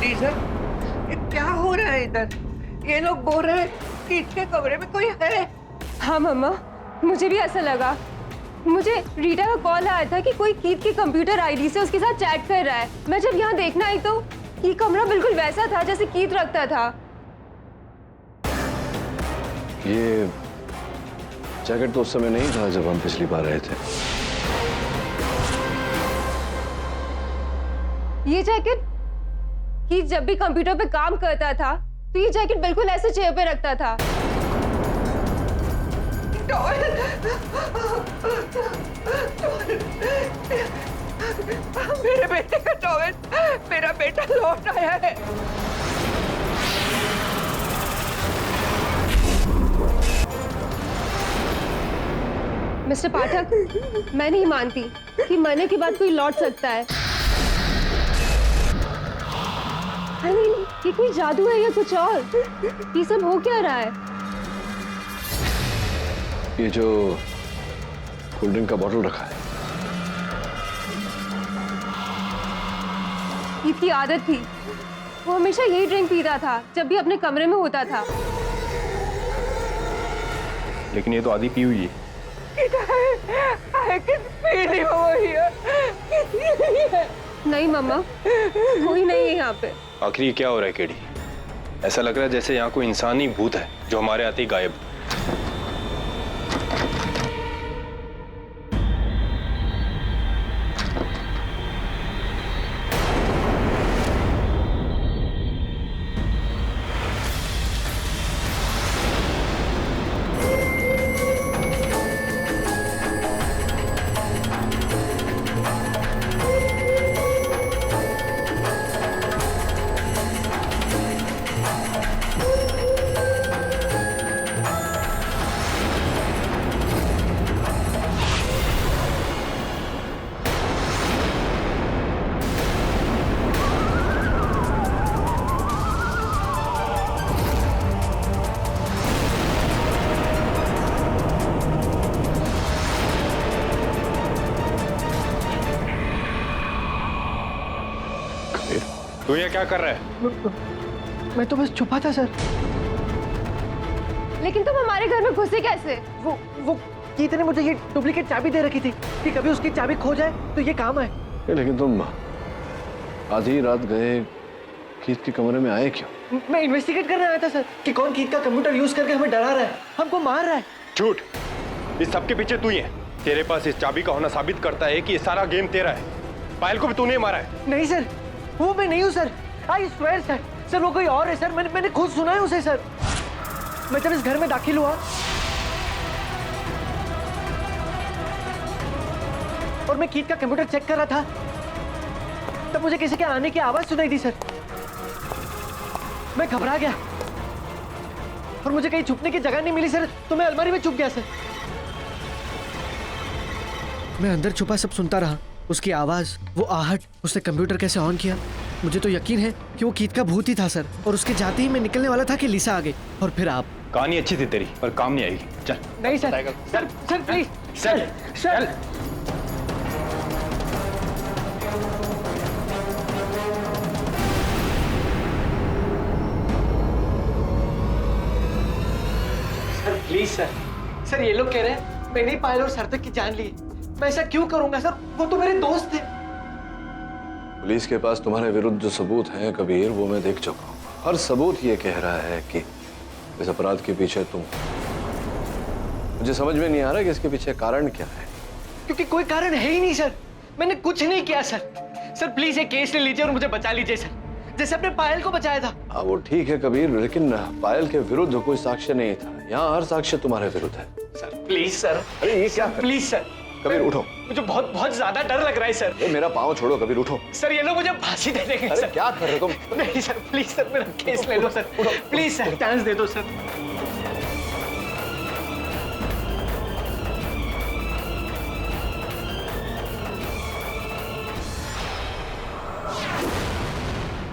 टीचर, ये क्या हो रहा है इधर? ये लोग बोल रहे हैं कि इसके कमरे में कोई है। हाँ मम्मा, मुझे भी ऐसा लगा। मुझे रीटा का कॉल आया था कि कोई कीत की कंप्यूटर आईडी से उसके साथ चैट कर रहा है। मैं जब यहाँ देखना आई तो ये कमरा बिल्कुल वैसा था जैसे कीत रखता था। जैकेट तो उस समय नहीं था जब हम पिछली बार आए थे। ये जैकेट कि जब भी कंप्यूटर पे काम करता था तो ये जैकेट बिल्कुल ऐसे चेयर पे रखता था। मेरे बेटे का टॉवेल, मेरा बेटा लौट आया है। मिस्टर पाठक, मैं नहीं मानती कि मरने के बाद कोई लौट सकता है। I mean, ये कोई जादू है या कुछ और? ये सब हो क्या रहा है? ये जो कोल्ड ड्रिंक का बॉटल रखा है, इसकी आदत थी। वो हमेशा यही ड्रिंक पीता था जब भी अपने कमरे में होता था। लेकिन ये तो आधी पी हुई है। नहीं मम्मा, कोई नहीं है यहाँ पे। आखिर ये क्या हो रहा है केडी? ऐसा लग रहा है जैसे यहाँ कोई इंसानी भूत है जो हमारे आते ही गायब। तू ये क्या कर रहा है? मैं तो बस छुपा था सर। लेकिन तुम हमारे घर में घुसे कैसे? वो कीत ने मुझे ये डुप्लीकेट चाबी दे रखी थी कि कभी उसकी चाबी खो जाए तो ये काम आए। लेकिन तुम आधी रात गए कीत के कमरे में आए क्यों? मैं इन्वेस्टिगेट करने आया था सर कि कौन कीत का कंप्यूटर यूज करके हमें डरा रहा है, हमको मार रहा है। झूठ। इस सबके पीछे तू ही है। तेरे पास इस चाबी का होना साबित करता है कि ये सारा गेम तेरा है। पायल को भी तूने मारा है। नहीं सर, वो मैं नहीं हूँ sir. I swear sir. Sir वो कोई और है सर। मैंने खुद सुना है उसे सर। मैं जब इस घर में दाखिल हुआ और मैं कीत का कंप्यूटर चेक कर रहा था तब मुझे किसी के आने की आवाज सुनाई दी सर। मैं घबरा गया और मुझे कहीं छुपने की जगह नहीं मिली सर, तो मैं अलमारी में छुप गया सर। मैं अंदर छुपा सब सुनता रहा, उसकी आवाज, वो आहट, उसने कंप्यूटर कैसे ऑन किया। मुझे तो यकीन है कि वो कीत का भूत ही था सर। और उसके जाते ही मैं निकलने वाला था कि लिसा आ गई और फिर आप। कहानी अच्छी थी तेरी पर काम नहीं आएगी। चल। नहीं सर, सर प्लीज चल चल। सर प्लीज सर ये लोग कह रहे हैं मैंने ही पायल और सार्थक की जान ली। मैं ऐसा क्यों करूंगा सर? वो तो मेरे दोस्त थे। पुलिस के पास तुम्हारे विरुद्ध जो सबूत हैं कबीर, वो मैं देख चुका हूँ। हर सबूत ये कह रहा है कि इस अपराध के पीछे तुम। मुझे समझ में नहीं आ रहा कि इसके पीछे कारण क्या है। क्योंकि कोई कारण है ही नहीं सर। मैंने कुछ नहीं किया सर। सर प्लीज ये केस ले लीजिए और मुझे बचा लीजिए सर, जैसे अपने पायल को बचाया था। हाँ वो ठीक है कबीर, लेकिन पायल के विरुद्ध कोई साक्ष्य नहीं था। यहाँ हर साक्ष्य तुम्हारे विरुद्ध है। Sir please sir. अरे ये क्या? Please sir. कबीर उठो। मुझे बहुत बहुत ज्यादा डर लग रहा है सर। मेरा पाँव छोड़ो कबीर, उठो। सर ये लोग मुझे फांसी दे देंगे सर। क्या कर रहे हो तुम? नहीं सर प्लीज सर, मेरा केस ले लो सर। प्लीज सर चांस दे दो सर।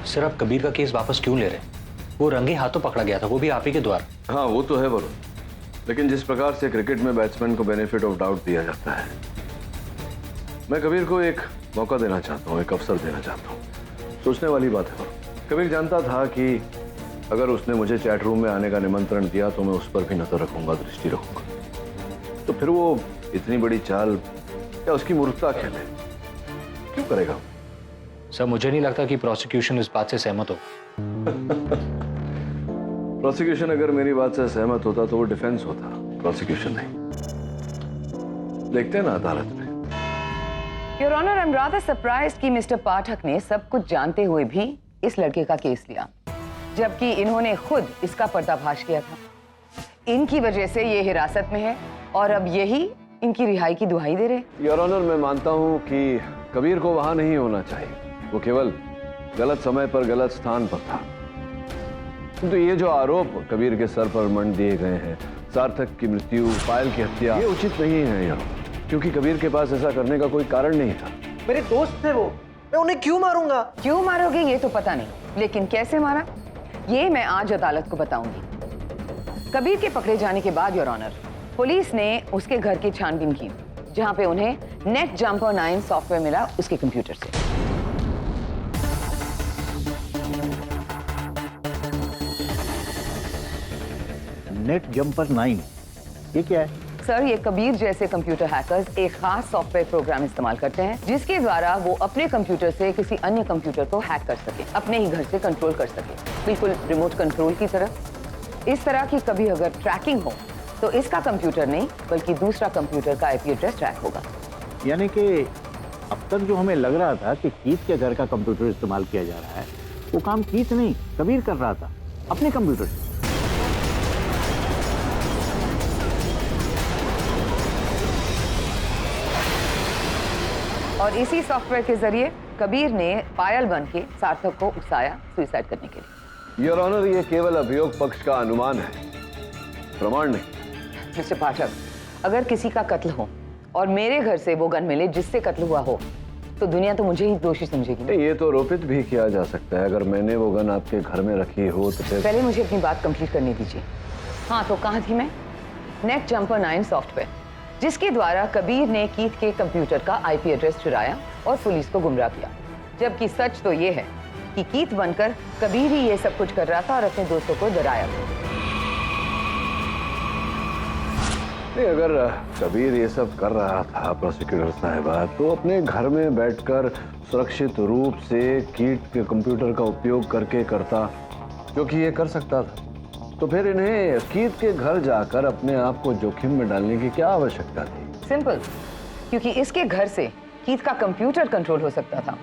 सर आप कबीर का केस वापस क्यों ले रहे हैं? वो रंगे हाथों पकड़ा गया था, वो भी आप ही के द्वारा। हाँ वो तो है वरुण, लेकिन जिस प्रकार से क्रिकेट में बैट्समैन को बेनिफिट ऑफ डाउट दिया जाता है, मैं कबीर को एक मौका देना चाहता हूँ, एक अवसर देना चाहता हूँ। सोचने वाली बात है वरुण। कबीर जानता था कि अगर उसने मुझे चैट रूम में आने का निमंत्रण दिया तो मैं उस पर भी नजर रखूंगा, दृष्टि रखूंगा। तो फिर वो इतनी बड़ी चाल या उसकी मूर्खता खेले क्यों करेगा? सर मुझे नहीं लगता कि प्रोसिक्यूशन इस बात से सहमत हो। प्रोसिक्यूशन अगर मेरी बात से सहमत होता तो वो डिफेंस होता, प्रोसिक्यूशन नहीं। देखते हैं ना अदालत में। Your honour, I am rather surprised कि मिस्टर पाठक ने सब कुछ जानते हुए भी इस लड़के का केस लिया, जबकि इन्होंने खुद इसका पर्दाफाश किया था। इनकी वजह से ये हिरासत में है और अब यही इनकी रिहाई की दुहाई दे रहे। योर ऑनर, मैं मानता हूं कि कबीर को वहां नहीं होना चाहिए, वो केवल गलत समय पर गलत स्थान पर था। किंतु ये जो आरोप कबीर के सर पर मंड दिए गए हैं, सार्थक की मृत्यु, पायल की हत्या, ये उचित नहीं है यार, क्योंकि कबीर के पास ऐसा करने का कोई कारण नहीं था। मेरे दोस्त थे वो, मैं उन्हें क्यों मारूंगा? क्यों मारोगे ये तो पता नहीं, लेकिन कैसे मारा ये मैं आज अदालत को बताऊंगी। कबीर के पकड़े जाने के बाद योर ऑनर, पुलिस ने उसके घर की छानबीन की, जहां पे उन्हें नेट जंपर 9 सॉफ्टवेयर मिला उसके कंप्यूटर से। नेट जंपर 9, ये क्या है? सर, ये कबीर जैसे कंप्यूटर हैकर्स एक खास सॉफ्टवेयर प्रोग्राम इस्तेमाल करते हैं, जिसके द्वारा वो अपने कंप्यूटर से किसी अन्य कंप्यूटर को हैक कर सके, अपने ही घर से कंट्रोल कर सके, बिल्कुल रिमोट कंट्रोल की तरह। इस तरह की कभी अगर ट्रैकिंग हो तो इसका कंप्यूटर नहीं बल्कि दूसरा कंप्यूटर का आईपी एड्रेस ट्रैक होगा। यानी कि अब तक जो हमें लग रहा था कि कीथ के घर का कंप्यूटर इस्तेमाल किया जा रहा है, वो काम कीथ नहीं कबीर कर रहा था अपने कंप्यूटर से। और इसी सॉफ्टवेयर के जरिए कबीर ने पायल बन के सार्थक को उकसाया सुसाइड करने के लिए। योर ऑनर, ये केवल अभियोग पक्ष का अनुमान है, प्रमाण नहीं। मिस्टर पाठक, अगर किसी का कत्ल हो और मेरे घर से वो गन मिले जिससे कत्ल हुआ हो, तो दुनिया तो मुझे ही दोषी समझेगी। ये तो आरोपित भी किया जा सकता है। अगर मैंने वो गन आपके घर में रखी हो तो फिर पहले मुझे अपनी बात कंप्लीट करने दीजिए। हाँ, तो कहाँ थी मैं? नेट जंपर 9 सॉफ्टवेयर, जिसके द्वारा कबीर ने कीथ के कंप्यूटर का आईपी एड्रेस चुराया और पुलिस को गुमराह किया, जबकि सच तो ये है कि कीथ बनकर कबीर ही ये सब कुछ कर रहा था और अपने दोस्तों को डराया। नहीं, अगर कबीर ये सब कर रहा था प्रोसिक्यूटर साहिबा, तो अपने घर में बैठकर सुरक्षित रूप से कीथ के कंप्यूटर का उपयोग करके करता, क्योंकि ये कर सकता था। तो फिर इन्हें कीथ के घर जाकर अपने आप को जोखिम में डालने की क्या आवश्यकता थी? सिंपल, क्योंकि इसके घर से कीथ का कंप्यूटर कंट्रोल हो सकता था,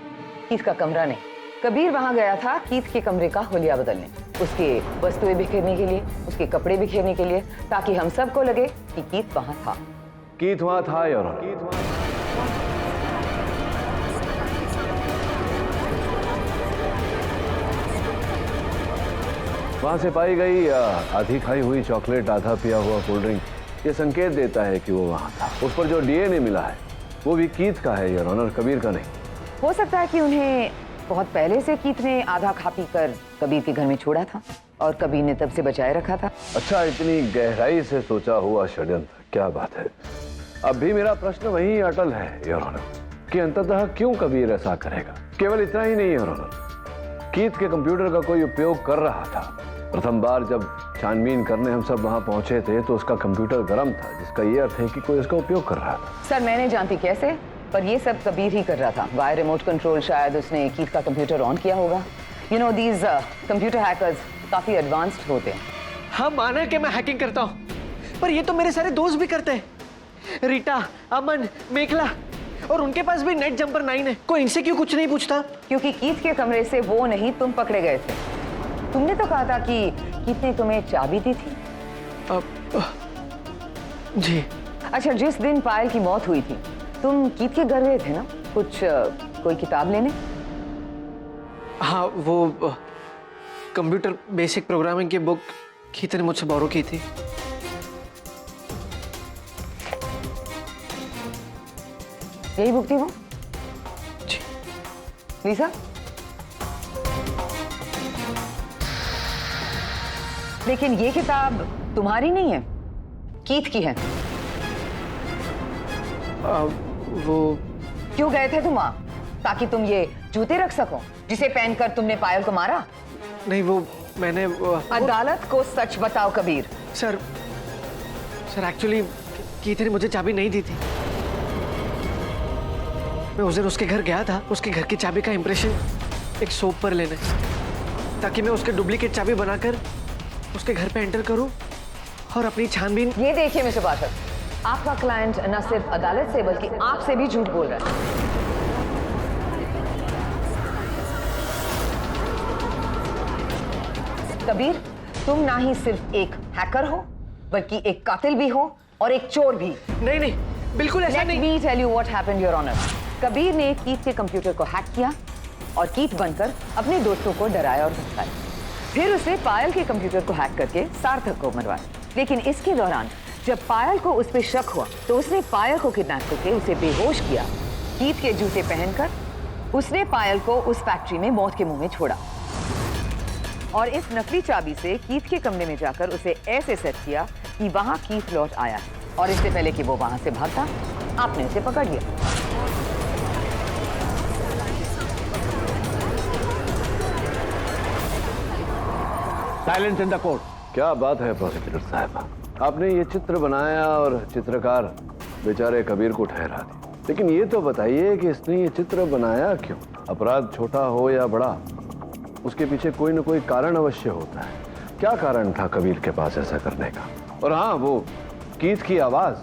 कीथ का कमरा नहीं। कबीर वहां गया था कीथ के कमरे का हुलिया बदलने, उसके वस्तुएं बिखेरने के लिए, उसके कपड़े बिखेरने के लिए, ताकि हम सबको लगे कि कीथ वहां था। कीथ वहां था यार, वहां से पाई गई आधी खाई हुई चॉकलेट, आधा पिया हुआ कोल्ड ड्रिंक, ये संकेत देता है कि वो वहां था। उस पर जो डीएनए मिला है वो भी कीथ का है योर ऑनर, कबीर का नहीं। हो सकता है कि उन्हें बहुत पहले से कीथ ने आधा खा पी कर कबीर के घर में छोड़ा था और कबीर ने तब से बचाए रखा था। अच्छा, इतनी गहराई से सोचा हुआ षड्यंत्र, क्या बात है। अब भी मेरा प्रश्न वही अटल है योर ऑनर कि अंततः क्यों कबीर ऐसा करेगा। केवल इतना ही नहीं योर ऑनर, कीथ के कंप्यूटर का कोई उपयोग कर रहा था। प्रथम बार जब छानबीन करने हम सब वहां पहुंचे थे तो उसका कंप्यूटर गर्म था, जिसका ये अर्थ है कि कोई उसका उपयोग कर रहा था। सर, मैं नहीं जानती कैसे, पर ये सब कबीर ही कर रहा था। बाय रिमोट कंट्रोल शायद उसने कीथ का कंप्यूटर ऑन किया होगा। You know, these computer hackers काफी एडवांस्ड होते हैं। हाँ, माना कि मैं हैकिंग करता हूँ, पर ये तो मेरे सारे दोस्त भी करते हैं। रीटा, अमन, मेखला, और उनके पास भी नेट जंपर 9 है। कोई इनसे क्यों कुछ नहीं पूछता? क्योंकि कीथ के कमरे से वो नहीं तुम पकड़े गए थे। तुमने तो कहा था कि कीथ ने तुम्हें चाबी दी थी। जी। अच्छा, जिस दिन पायल की मौत हुई थी तुम कीथ के घर गए थे ना, कोई किताब लेने? हाँ, वो कंप्यूटर बेसिक प्रोग्रामिंग की बुक कीथ ने मुझसे बोरो की थी। यही बुक थी वो? जी। लीसा, लेकिन ये किताब तुम्हारी नहीं है, कीथ की है। वो क्यों गए थे तुम वहां? ताकि तुम ये जूते रख सको जिसे पहनकर तुमने पायल को मारा? नहीं, वो मैंने अदालत को सच बताओ कबीर। सर एक्चुअली कीथ ने मुझे चाबी नहीं दी थी। मैं उस दिन उसके घर गया था, उसके घर की चाबी का इंप्रेशन एक सोप पर लेने, ताकि मैं उसके डुप्लीकेट चाबी बनाकर उसके घर पे एंटर करूं और अपनी छानबीन। ये देखिए मिस्टर पाठक, आपका क्लाइंट न सिर्फ अदालत से बल्कि आपसे भी झूठ बोल रहा है। कबीर, तुम ना ही सिर्फ एक हैकर हो बल्कि एक कातिल भी हो और एक चोर भी। नहीं नहीं, बिल्कुल ऐसा नहीं। Let me tell you what happened, Your Honor. Kabir ने कीथ के कंप्यूटर को हैक किया और कीथ बनकर अपने दोस्तों को डराया और धमकाया। फिर उसने पायल के कंप्यूटर को हैक करके सार्थक को मरवाया। लेकिन इसके दौरान जब पायल को उस पर शक हुआ तो उसने पायल को किडनैप करके उसे बेहोश किया। कीथ के जूते पहनकर उसने पायल को उस फैक्ट्री में मौत के मुंह में छोड़ा और इस नकली चाबी से कीथ के कमरे में जाकर उसे ऐसे सेट किया कि वहां कीथ लौट आया और इससे पहले कि वो वहां से भागता, आपने उसे पकड़ लिया। Silence in the court. क्या बात है प्रोसिक्यूटर साहब, आपने ये चित्र बनाया और चित्रकार बेचारे कबीर को ठहरा दिया, लेकिन ये तो बताइए कि इसने ये चित्र बनाया क्यों? अपराध छोटा हो या बड़ा, उसके पीछे कोई न कोई कारण अवश्य होता है। क्या कारण था कबीर के पास ऐसा करने का? और हाँ, वो कीथ की आवाज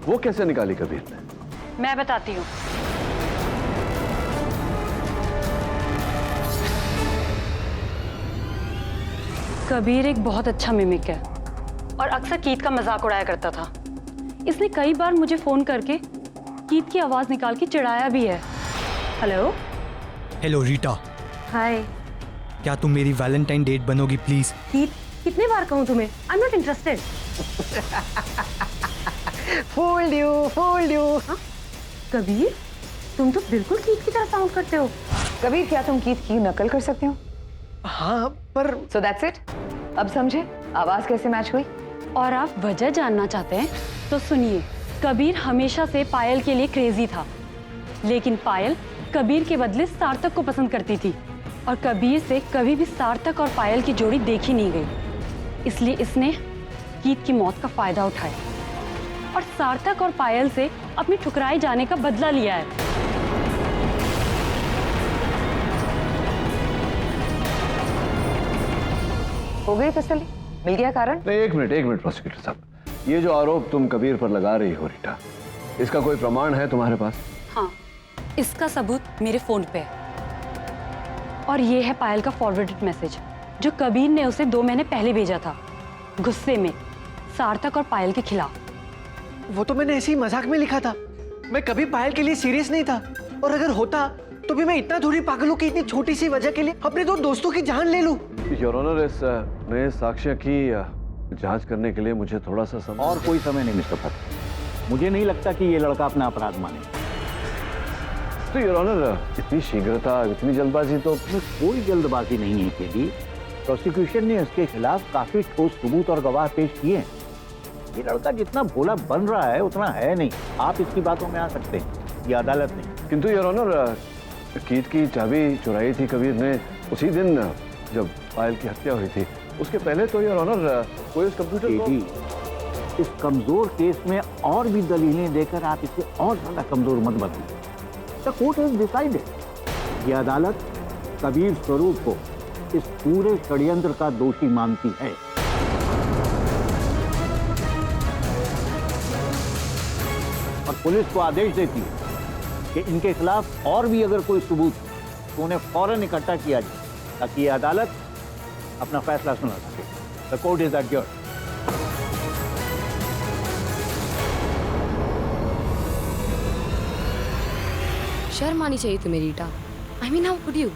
वो कैसे निकाली कबीर ने? मैं बताती हूँ। कबीर एक बहुत अच्छा मिमिक है और अक्सर कीथ का मजाक उड़ाया करता था। इसने कई बार मुझे फोन करके कीथ की आवाज निकाल के चिढ़ाया भी है। हेलो हेलो रीटा, हाय। क्या तुम मेरी वैलेंटाइन डेट बनोगी प्लीज? कीथ, कितने बार कहूँ तुम्हें, आई am not interested. Fooled you, fooled you. हाँ? कबीर, तुम तो बिल्कुल कीथ की तरह साउंड करते हो। कबीर, क्या तुम कीथ की नकल कर सकते हो? हाँ, पर So that's it? अब समझे आवाज कैसे मैच हुई? और आप वजह जानना चाहते हैं तो सुनिए। कबीर हमेशा से पायल के लिए क्रेजी था, लेकिन पायल कबीर के बदले सार्थक को पसंद करती थी और कबीर से कभी भी सार्थक और पायल की जोड़ी देखी नहीं गई। इसलिए इसने कीथ की मौत का फायदा उठाया और सार्थक और पायल से अपनी ठुकराए जाने का बदला लिया है। हो गई तसल्ली? मिल गया कारण? नहीं, एक मिनट प्रोसिक्यूटर साहब, ये जो आरोप तुम कबीर पर लगा रही हो रीटा, इसका कोई प्रमाण है तुम्हारे पास? हाँ, इसका सबूत मेरे फोन पे है और ये है पायल का फॉरवर्डेड मैसेज जो कबीर ने उसे 2 महीने पहले भेजा था, गुस्से में सार्थक और पायल के खिलाफ। वो तो मैंने ऐसे ही मजाक में लिखा था। मैं कभी पायल के लिए सीरियस नहीं था, और अगर होता तो भी मैं इतना थोड़ी पागल हूँ कि इतनी छोटी सी वजह के लिए अपने 2 दोस्तों की जान ले लूं। योर ऑनर, इस नए साक्ष्य की जांच करने के लिए मुझे थोड़ा सा समय। और कोई समय नहीं मिस्टर फतेह, मुझे नहीं लगता कि ये लड़का अपना अपराध माने। तो योर ऑनर, इतनी शीघ्रता, इतनी जल्दबाजी तो? इसमें कोई जल्दबाजी नहीं है केली। प्रोसिक्यूशन ने इसके खिलाफ काफी ठोस सबूत और गवाह पेश किए हैं। ये लड़का जितना भोला बन रहा है उतना है नहीं। आप इसकी बातों में आ सकते हैं, ये अदालत नहीं। किंतु योर ऑनर, कीथ की चाबी चुराई थी कबीर ने उसी दिन जब पायल की हत्या हुई थी। उसके पहले तो योर ऑनर कोई उस कंप्यूटर को... इस कमजोर केस में और भी दलीलें देकर आप इसे और ज्यादा कमजोर मत बनाइए। The court has decided. ये अदालत कबीर स्वरूप को इस पूरे षड्यंत्र का दोषी मानती है। और पुलिस को आदेश देती है कि इनके खिलाफ और भी अगर कोई सबूत तो उन्हें फौरन इकट्ठा किया जाए ताकि ये अदालत अपना फैसला सुना सके। The court is adjourned. शर्म आनी चाहिए तुम्हें Rita. I mean how could you?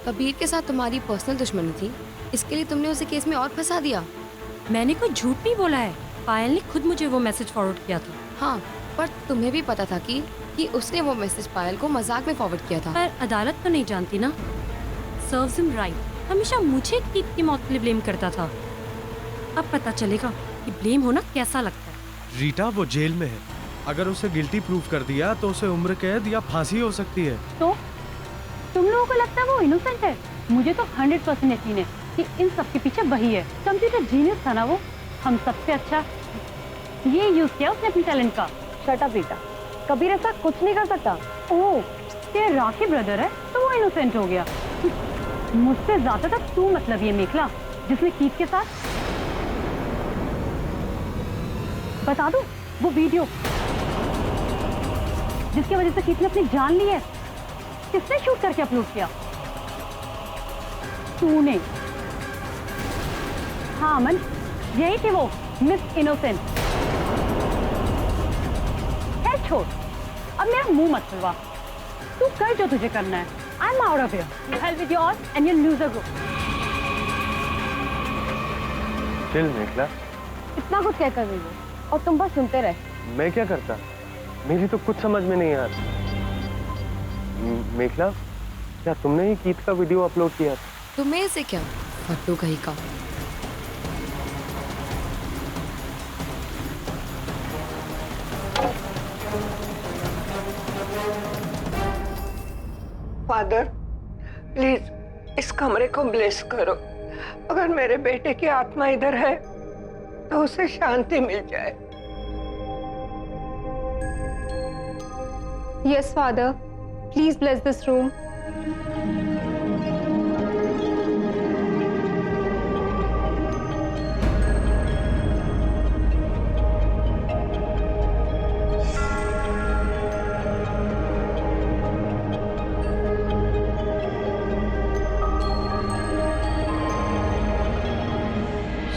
Kabir के साथ तुम्हारी पर्सनल दुश्मनी थी, इसके लिए तुमने उसे केस में और फंसा दिया। मैंने कोई झूठ नहीं बोला है, पायल ने खुद मुझे वो मैसेज फॉरवर्ड किया था। हाँ, पर तुम्हें भी पता था कि उसने वो मैसेज पायल को मजाक में फॉरवर्ड किया था। पर अदालत तो नहीं जानती ना। सर्व्स हिम राइट, हमेशा मुझे कीथ की मौत के लिए ब्लेम करता था। अब पता चलेगा कि ब्लेम होना कैसा लगता है। रीटा वो जेल में है, अगर उसे गिल्टी प्रूव कर दिया तो उसे उम्र कैद या फांसी हो सकती है। तो तुम लोगों को लगता है वो इनोसेंट है? मुझे तो 100% यकीन है कि इन सब के पीछे वही है। कंप्यूटर जीनियस था ना वो, हम सबसे अच्छा ये यूज किया उसने अपने टैलेंट का। शट अप रीटा, कबीर ऐसा कुछ नहीं कर सकता। ओह, तेरा राखी ब्रदर है तो वो इनोसेंट हो गया। मुझसे ज्यादा तक तू मतलब ये मेखला जिसने कीथ के साथ। बता दूं, वो वीडियो जिसकी वजह से कीथ ने अपनी जान ली है, किसने शूट करके अपलोड किया? तूने। हाँ अमन, यही थी वो मिस इनोसेंट। है छोड़, अब मेरा मुंह मत खुलवा। तू कर जो तुझे करना है। I am out of here. You help with your end your loser group. Chill Mekhala. इतना कुछ क्या कर रही हो और तुम बस सुनते रहे। मैं क्या करता, मेरी तो कुछ समझ में नहीं आ रहा। मेखला, क्या तुमने ही कीथ का वीडियो अपलोड किया था? तुम्हें से क्या फट्टू कहीं का। फादर प्लीज इस कमरे को ब्लेस करो। अगर मेरे बेटे की आत्मा इधर है तो उसे शांति मिल जाए। Yes father, please bless this room.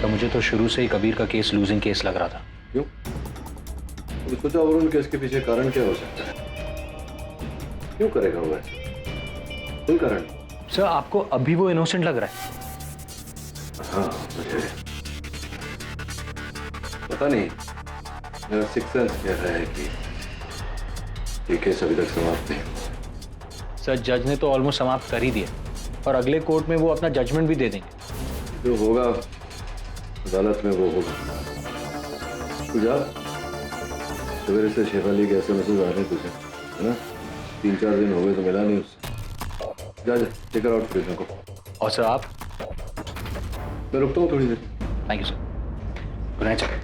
मुझे तो शुरू से ही कबीर का केस लूजिंग केस लग रहा था। क्यों? तो सोचा वरुण केस के पीछे कारण क्या हो सकता है? क्यों करेगा वो ऐसा? कोई कारण? सर आपको अभी वो इनोसेंट लग रहा है? हाँ मुझे पता नहीं, मेरा सिक्स सेंस कह रहा है कि ये केस अभी तक समाप्त नहीं हुआ। सर जज ने तो ऑलमोस्ट समाप्त कर ही दिया और अगले कोर्ट में वो अपना जजमेंट भी दे देंगे। जो होगा अदालत में वो होगा। तू जा, सवेरे से शेफाली के ऐसे मैसेज आ रहे हैं तुझे, है ना? 3-4 दिन हो गए तो मिला नहीं उससे। जा टेक आउट फ्रिज को। और सर आप? मैं रुकता हूँ थोड़ी देर। Thank you sir. Good night sir.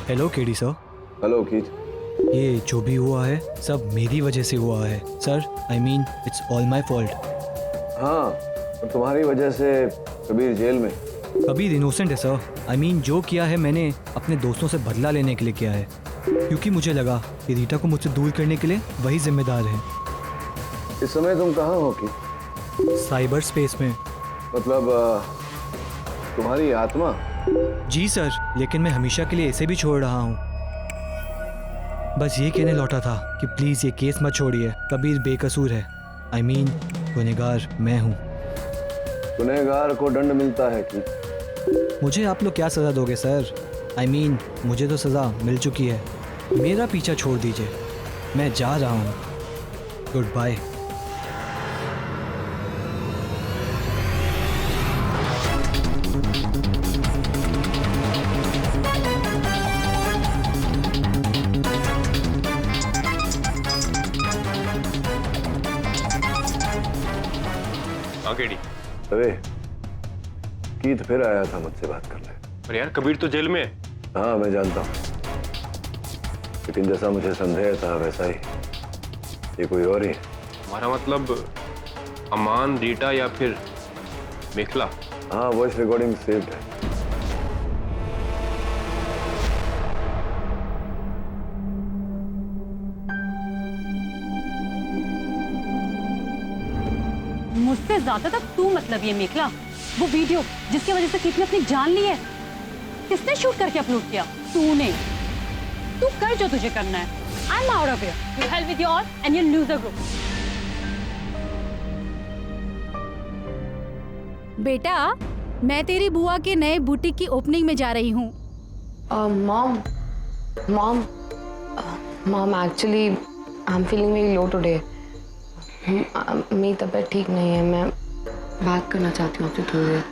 Hello KD sir. Hello Keith. ये जो भी हुआ है सब मेरी वजह से हुआ है sir. I mean it's all my fault. हाँ, और तुम्हारी वजह से कबीर जेल में। कबीर इनोसेंट है सर। आई मीन जो किया है मैंने अपने दोस्तों से बदला लेने के लिए किया है, क्योंकि मुझे लगा कि रीटा को मुझसे दूर करने के लिए वही जिम्मेदार है। इस समय तुम कहाँ हो कीथ? साइबर स्पेस में। मतलब तुम्हारी आत्मा? जी सर, लेकिन मैं हमेशा के लिए इसे भी छोड़ रहा हूँ। बस ये कहने लौटा था कि प्लीज ये केस मत छोड़िए। कबीर बेकसूर है। आई मीन गुनहगार मैं हूँ। गुनहगार को दंड मिलता है कि? मुझे आप लोग क्या सजा दोगे सर? आई मीन मुझे तो सजा मिल चुकी है। मेरा पीछा छोड़ दीजिए, मैं जा रहा हूँ। Good bye. अरे कीथ फिर आया था मुझसे बात करने। पर यार कबीर तो जेल में है। हाँ मैं जानता हूँ, लेकिन जैसा मुझे संदेह था वैसा ही ये कोई और ही। हमारा मतलब अमान, रीटा या फिर मेखला? हाँ, वॉइस रिकॉर्डिंग सेव्ड है। मुझसे ज्यादा तक तू मतलब ये मेखला। वो वीडियो जिसकी वजह से कीथ ने अपनी जान ली है, किसने शूट करके अपलोड किया? तूने। तू कर जो तुझे करना है। I am out of here. You help with your end your loser group. बेटा, मैं तेरी बुआ के नए बुटीक की ओपनिंग में जा रही हूँ। Mom actually I am feeling very low today. मेरी तबीयत ठीक नहीं है। मैं बात करना चाहती हूँ आपसे थोड़ी देर।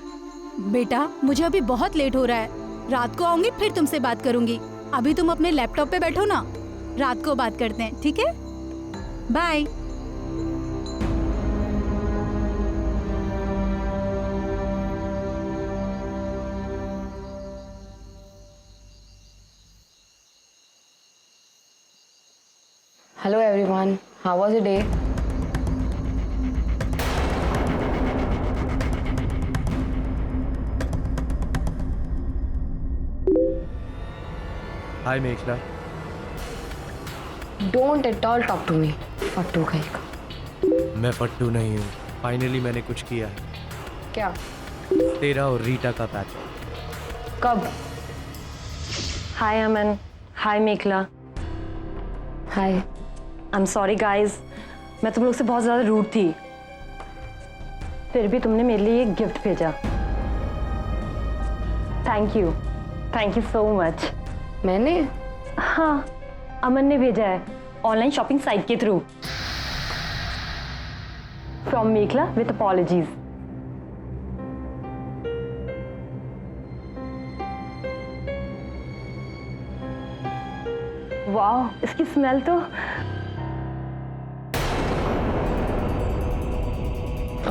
बेटा, मुझे अभी बहुत लेट हो रहा है। रात को आऊंगी फिर तुमसे बात करूंगी। अभी तुम अपने लैपटॉप पे बैठो ना, रात को बात करते हैं, ठीक है? Bye. Hello everyone, how was your day? Hi Meghla. Don't at all talk to me, फट्टू कहीं का। मैं फट्टू नहीं हूँ, फाइनली मैंने कुछ किया है। क्या? तेरा और रीटा का पैच। कब? हाय अमन, हाय मेखला। हाय। आई एम सॉरी गाइस, मैं तुम लोग से बहुत ज़्यादा रूड थी, फिर भी तुमने मेरे लिए एक गिफ्ट भेजा। Thank you so much. मैंने? हाँ, अमन ने भेजा है ऑनलाइन शॉपिंग साइट के through. From Mekhla with apologies. वाह, इसकी स्मेल तो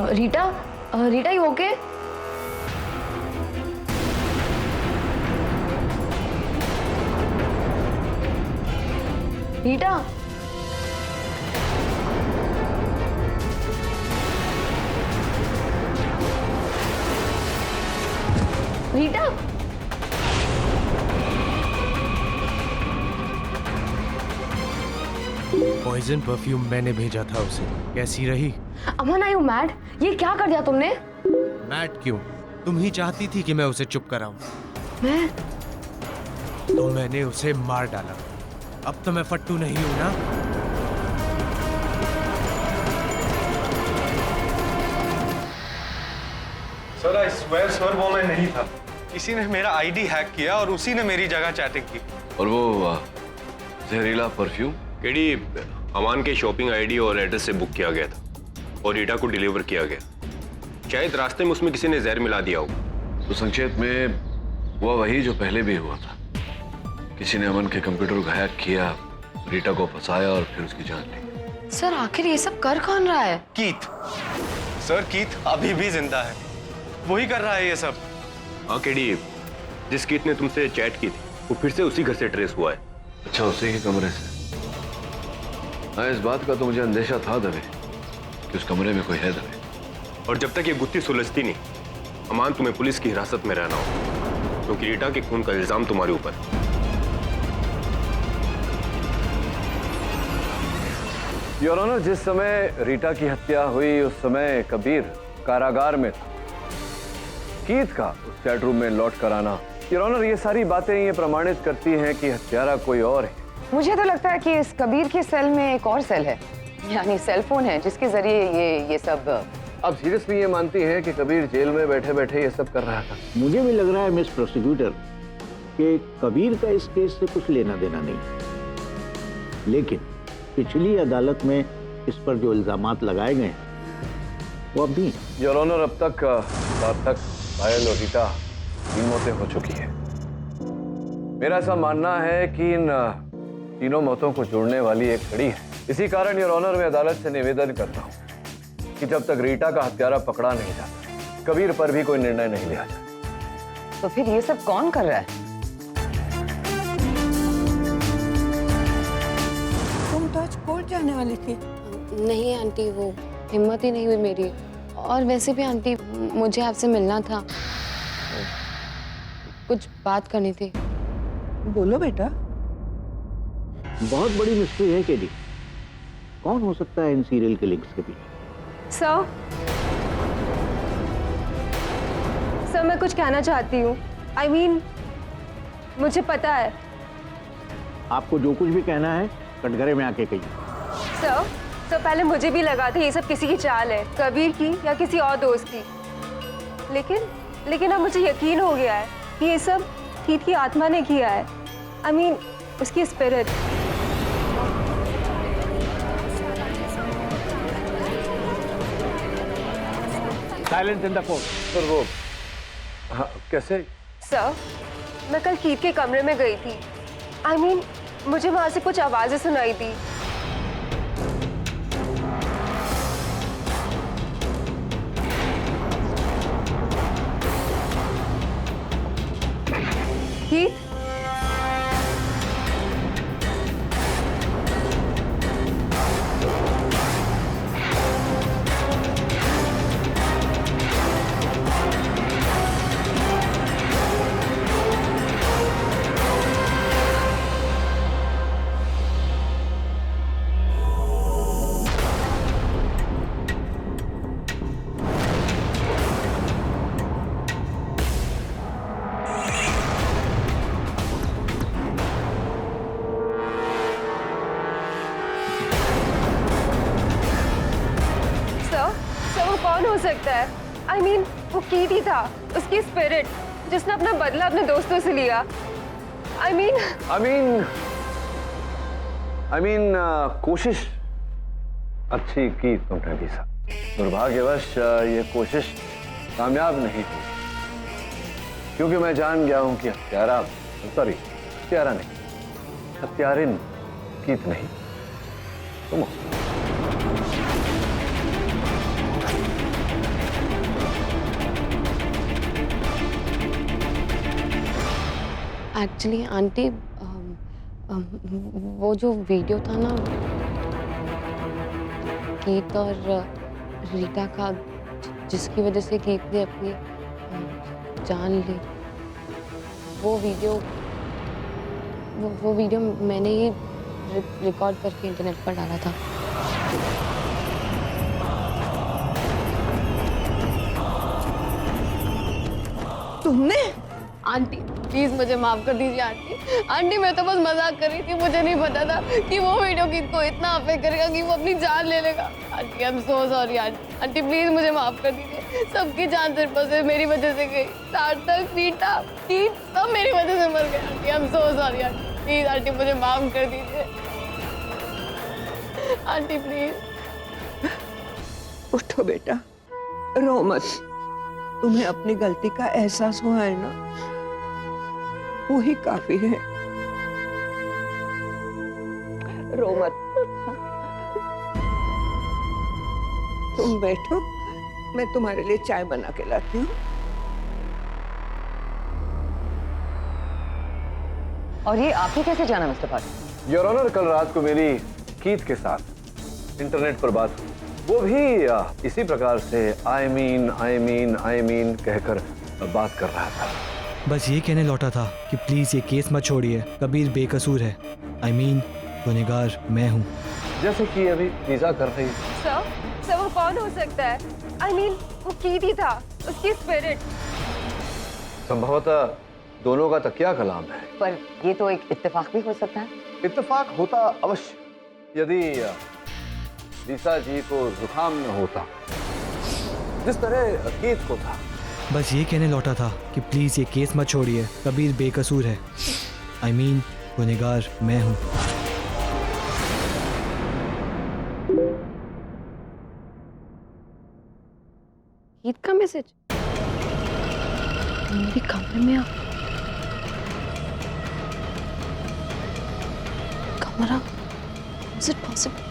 Rita, Rita you okay? Rita? Rita? Poison perfume मैंने भेजा था उसे, कैसी रही? Aman are you mad? ये क्या कर दिया तुमने? मैड क्यों? तुम ही चाहती थी कि मैं उसे चुप कराऊं। मैं? तो मैंने उसे मार डाला। अब तो मैं फट्टू नहीं हूं ना? सर आई स्वेयर सर, वो मैं नहीं था। किसी ने मेरा आईडी हैक किया और उसी ने मेरी जगह चैटिंग की। और वो जहरीला परफ्यूम केडी अमान के शॉपिंग आईडी और एड्रेस से बुक किया गया था और रीटा को डिलीवर किया गया। शायद रास्ते में उसमें किसी ने जहर मिला दिया हो। तो संक्षेप में हुआ वही जो पहले भी हुआ था। किसी ने अमन के कंप्यूटर को हैक किया, रीटा को फंसाया और फिर उसकी जान ली। सर आखिर ये सब कर कौन रहा है? कीथ। सर कीथ अभी भी जिंदा है, वही कर रहा है ये सब। हाँ केडी, जिस कीथ ने तुमसे चैट की थी वो फिर से उसी घर से ट्रेस हुआ है। अच्छा, उसी के कमरे से? हाँ, इस बात का तो मुझे अंदेशा था दबे कि उस कमरे में कोई है दबे। और जब तक ये गुत्थी सुलझती नहीं, अमान तुम्हें पुलिस की हिरासत में रहना हो, क्योंकि रीटा के खून का इल्जाम तुम्हारे ऊपर। योर ऑनर, जिस समय रीटा की हत्या हुई उस समय कबीर कारागार में था। कीथ का उस चैट रूम में लौट कर आना, योर ऑनर, ये सारी बातें ये प्रमाणित करती हैं कि हत्यारा कोई और है। मुझे तो लगता है कि इस कबीर के सेल में एक और सेल है, यानी सेल फोन है, जिसके जरिए ये सब। आप सीरियसली ये मानती हैं कि कबीर जेल में बैठे बैठे ये सब कर रहा था? मुझे भी लग रहा है मिस प्रोसिक्यूटर कि कबीर का इस केस से कुछ लेना देना नहीं, लेकिन पिछली अदालत में इस पर जो इल्जामात लगाए गए वो अब भी। योर ऑनर, अब तक सार्थक, पायल और रीटा 3 मौतें हो चुकी है। मेरा ऐसा मानना है कि इन तीनों मौतों को जोड़ने वाली एक कड़ी है। इसी कारण योर ऑनर, मैं अदालत से निवेदन करता हूँ कि जब तक रीटा का हत्यारा पकड़ा नहीं जाता, कबीर पर भी कोई निर्णय नहीं लिया जाए। तो फिर ये सब कौन कर रहा है? तुम तो आज कोर्ट जाने वाली थी। नहीं आंटी, वो हिम्मत ही नहीं हुई मेरी। और वैसे भी आंटी, मुझे आपसे मिलना था, कुछ बात करनी थी। बोलो बेटा। बहुत बड़ी मिस्ट्री है केडी। कौन हो सकता है इन सीरियल किलिंग्स के पीछे? सर मैं कुछ कहना चाहती हूँ। I mean, मुझे पता है। आपको जो कुछ भी कहना है कटघरे में आके कहिए। सर पहले मुझे भी लगा था ये सब किसी की चाल है, कबीर की या किसी और दोस्त की, लेकिन अब मुझे यकीन हो गया है कि ये सब कीथ की आत्मा ने किया है। I mean, उसकी spirit. Silence in the court. Sir वो हाँ, कैसे? सर मैं कल कीथ के कमरे में गई थी I mean, मुझे वहां से कुछ आवाजें सुनाई दी। कीथ, कौन हो सकता है? I mean, वो कीथ ही था, उसकी स्पिरिट जिसने अपना बदला अपने दोस्तों से लिया। I mean, कोशिश अच्छी की तुमने भी सा। दुर्भाग्यवश ये कोशिश कामयाब नहीं हुई, क्योंकि मैं जान गया हूं कि हत्यारा नहीं, हत्यारिन कीथ नहीं, तुम हो। एक्चुअली आंटी, वो जो वीडियो था ना कीथ और रीटा का, जिसकी वजह से कीथ ने अपनी जान ली, वो वीडियो मैंने ही रिकॉर्ड करके इंटरनेट पर डाला था। तुमने? आंटी प्लीज मुझे माफ कर दीजिए आंटी, मैं तो बस मजाक कर रही थी, मुझे नहीं पता था कि वो वीडियो कीथ को इतना अफेक्ट करेगा कि वो अपनी जान ले लेगा। Aunty I am so sorry aunty please मुझे माफ कर दीजिए। सबकी जान सिर पर से मेरी वजह से गई, सार्थक, रीटा, कीथ सब मेरी वजह से मर गए। Aunty I am so sorry aunty, please aunty मुझे माफ कर दीजिए आंटी प्लीज। उठो बेटा, रो मत। तुम्हें अपनी गलती का एहसास हुआ है ना, वो ही काफी है। रो मत, तुम बैठो, मैं तुम्हारे लिए चाय बना के लाती हूँ। और ये आपको कैसे जाना मिस्टर पाटिल? योर ऑनर, कल रात को मेरी कीथ के साथ इंटरनेट पर बात हुई, वो भी इसी प्रकार से आई मीन कहकर बात कर रहा था। बस ये कहने लौटा था कि प्लीज ये केस मत छोड़िए, कबीर बेकसूर है। आई मीन गुनहगार मैं हूँ। जैसे कि अभी लीजा कर रही। सर वो कौन हो सकता है? I mean, वो कीथ ही था, उसकी स्पिरिट। संभवतः दोनों का तकिया कलाम है, पर ये तो एक इत्तेफाक भी हो सकता है। इत्तेफाक होता अवश्य यदि लीसा जी को जुकाम न होता जिस तरह कीथ को था। बस ये कहने लौटा था कि प्लीज ये केस मत छोड़िए, कबीर बेकसूर है। आई मीन गुनहगार मैं हूँ। कीथ का मैसेज मेरे कमरे में आ। कमरा? Is it possible?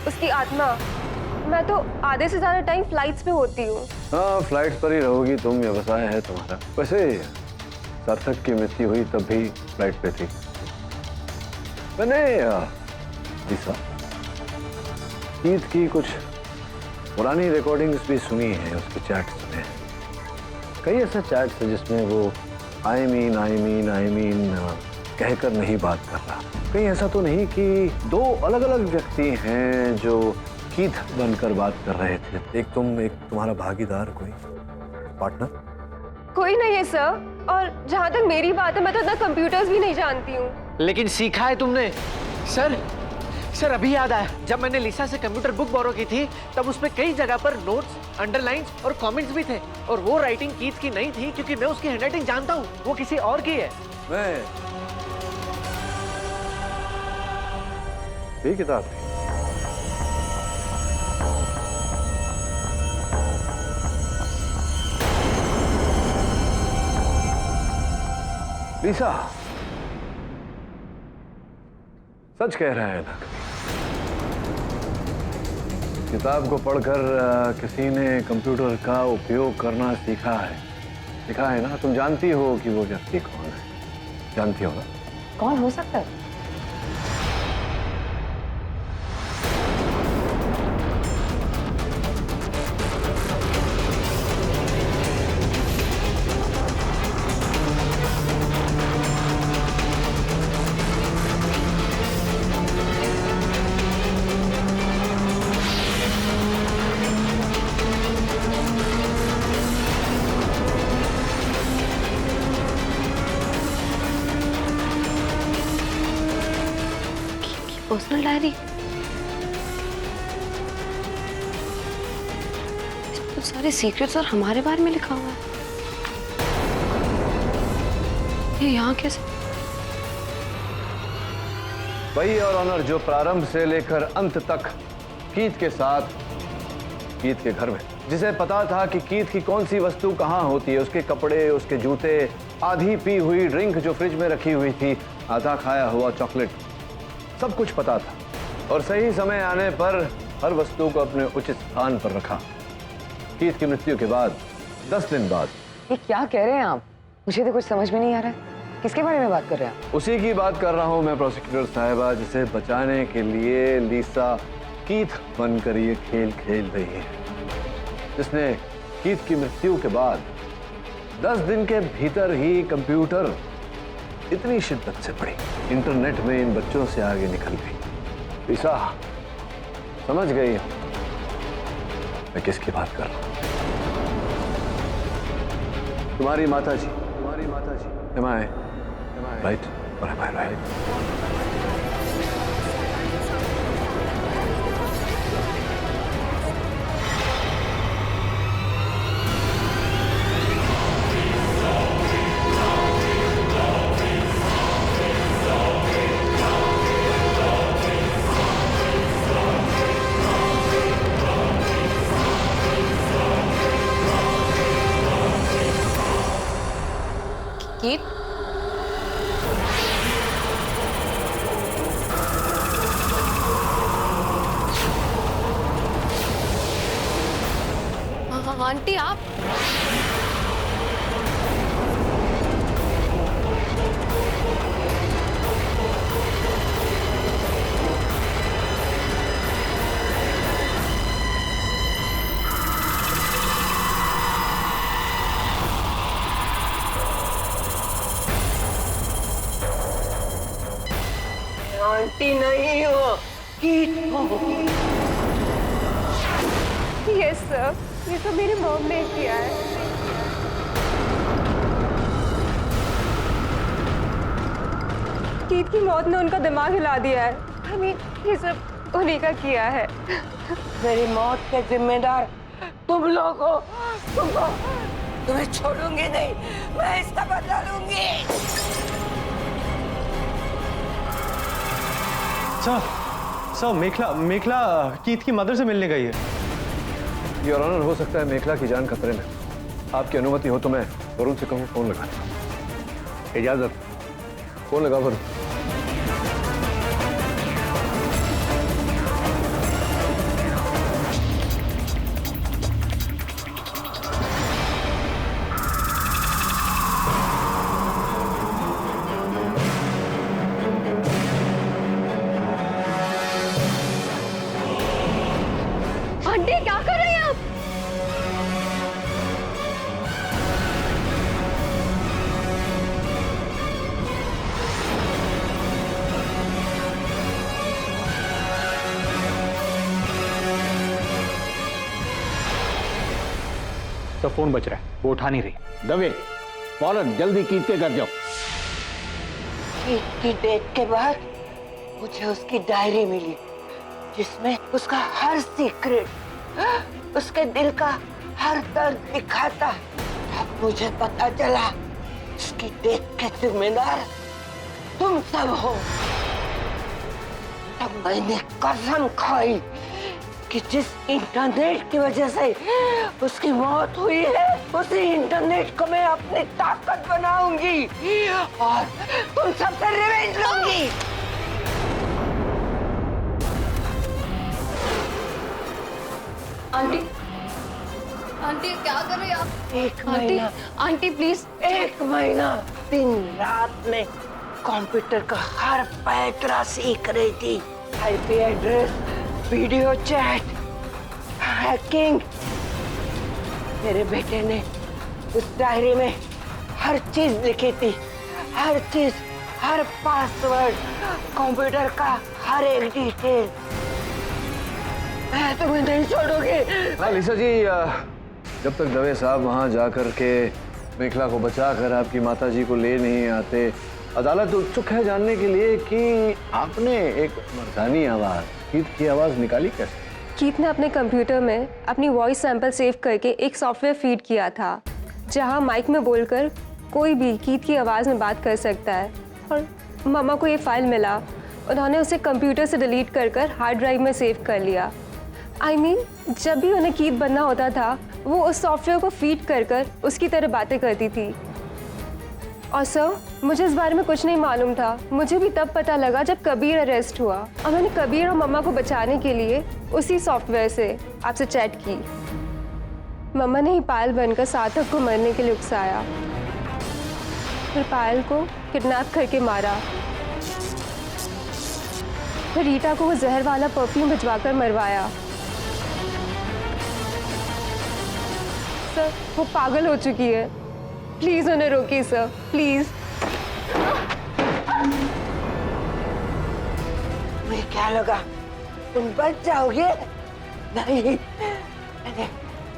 उसकी आत्मा। मैं तो आधे से ज्यादा टाइम फ्लाइट्स पे होती हूँ। हाँ, फ्लाइट पर ही रहोगी तुम, व्यवसाय है तुम्हारा। वैसे सार्थक की मृत्यु हुई तब भी फ्लाइट पे थी। मैंने लीसा कीथ की कुछ पुरानी रिकॉर्डिंग्स भी सुनी है, उसके चैट सुने। कई ऐसे चैट्स है जिसमें वो आई मीन कहकर नहीं बात कर रहा। कहीं ऐसा तो नहीं कि दो अलग अलग व्यक्ति हैं जो कीथ बनकर बात कर रहे थे? एक तुम, एक तुम्हारा भागीदार, कोई पार्टनर? कोई नहीं है सर, और जहाँ तक मेरी बात है मैं तो इतना कंप्यूटर्स भी नहीं जानती हूँ। लेकिन सीखा है तुमने सर। सर अभी याद आया, जब मैंने लिसा से कंप्यूटर बुक बोरो की थी तब उसमें कई जगह पर नोट्स, अंडरलाइंस और कमेंट्स भी थे, और वो राइटिंग कीथ की नहीं थी क्योंकि मैं उसकी हैंडराइटिंग जानता हूँ, वो किसी और की है। ये किताब थी। लिसा सच कह रहा है ना, किताब को पढ़कर किसी ने कंप्यूटर का उपयोग करना सीखा है ना। तुम जानती हो कि वो व्यक्ति कौन है, जानती हो ना? कौन हो सकता है? पर्सनल डायरी, तो सारे सीक्रेट्स और हमारे बारे में लिखा हुआ है। ये यहाँ कैसे? वही और ऑनर जो प्रारंभ से लेकर अंत तक कीथ के साथ, कीथ के घर में, जिसे पता था कि कीथ की कौन सी वस्तु कहाँ होती है, उसके कपड़े, उसके जूते, आधी पी हुई ड्रिंक जो फ्रिज में रखी हुई थी, आधा खाया हुआ चॉकलेट, सब कुछ पता था। और सही समय आने पर हर वस्तु को अपने उचित स्थान पर रखा। कीथ की मृत्यु के बाद 10 दिन बाद। ये क्या कह रहे हैं आप? मुझे तो कुछ समझ में नहीं आ रहा है। किसके बारे में बात कर रहे हैं आप? उसी की बात कर रहा हूं मैं, प्रोसिक्यूटर साहिबा, जिसे बचाने के लिए लिसा कीथ बनकर ये खेल खेल रही है, जिसने कीथ की मृत्यु के बाद 10 दिन के भीतर ही कंप्यूटर इतनी शिद्दत से पड़ी, इंटरनेट में इन बच्चों से आगे निकल गई। लिसा समझ गई मैं किसकी बात कर रहा हूं? तुम्हारी माता जी। Am I right or am I right? Keith, aunty आप? आंटी नहीं हो, कीथ हो। यस सर, ये तो मेरी मॉम ने किया है। कीथ की मौत ने उनका दिमाग हिला दिया है। I mean, ये सब उन्हीं का किया है। मेरी मौत के जिम्मेदार तुम लोग हो। तुम्हें छोड़ूंगी नहीं, मैं इसका बदला लूंगी। सर मेखला कीथ की मदर से मिलने गई है। योर ऑनर, हो सकता है मेखला की जान खतरे में। आपकी अनुमति हो तो मैं वरुण से कहूँ फोन लगा। इजाजत, फोन लगा वरुण। आंटी क्या कर रहे हैं आप? तो फोन बज रहा है, वो उठा नहीं रही। दवे, फौरन जल्दी कीथ के घर जाओ। कीथ की डेथ के बाद मुझे उसकी डायरी मिली जिसमें उसका हर सीक्रेट, उसके दिल का हर दर्द लिखा था। तब मुझे पता चला उसकी डेथ के जिम्मेदार तुम सब हो। तब मैंने कसम खाई कि जिस इंटरनेट की वजह से उसकी मौत हुई है, उसी इंटरनेट को मैं अपनी ताकत बनाऊंगी और तुम सबसे रिवेंज लूंगी। आंटी, आंटी क्या कर रहे हैं आप? एक आंटी, महीना, आंटी प्लीज। एक महीना दिन रात में कंप्यूटर का हर पैतरा सीख रही थी। IP address, video chat, hacking. मेरे बेटे ने उस डायरी में हर चीज लिखी थी, हर चीज, हर पासवर्ड, कंप्यूटर का हर एक डिटेल। मैं तुम्हें नहीं छोड़ूंगी। हाँ लिसा जी, जब तक दवे साहब वहाँ जाकर के मेखला को बचाकर आपकी माताजी को ले नहीं आते, अदालत उत्सुक है जानने के लिए कि आपने एक मर्दानी आवाज, कीथ की आवाज निकाली कैसे? कीथ ने अपने कंप्यूटर में अपनी वॉइस सैंपल सेव करके एक सॉफ्टवेयर फीड किया था, जहां माइक में बोलकर कोई भी कीथ की आवाज़ में बात कर सकता है। और मामा को ये फाइल मिला, उन्होंने उसे कंप्यूटर से डिलीट कर हार्ड ड्राइव में सेव कर लिया। I mean, जब भी उन्हें कीथ बनना होता था, वो उस सॉफ्टवेयर को फीड कर उसकी तरह बातें करती थी। और सर, मुझे इस बारे में कुछ नहीं मालूम था। मुझे भी तब पता लगा जब कबीर अरेस्ट हुआ और मैंने कबीर और मम्मा को बचाने के लिए उसी सॉफ्टवेयर से आपसे चैट की। मम्मा ने ही पायल बनकर सार्थक को मरने के लिए उकसाया, फिर पायल को किडनैप करके मारा, फिर रीटा को वो जहर वाला परफ्यूम भिजवाकर मरवाया। सर, वो पागल हो चुकी है। प्लीज उन्हें रोकिए सर, प्लीज। मुझे क्या लगा तुम बच जाओगे? नहीं, मैंने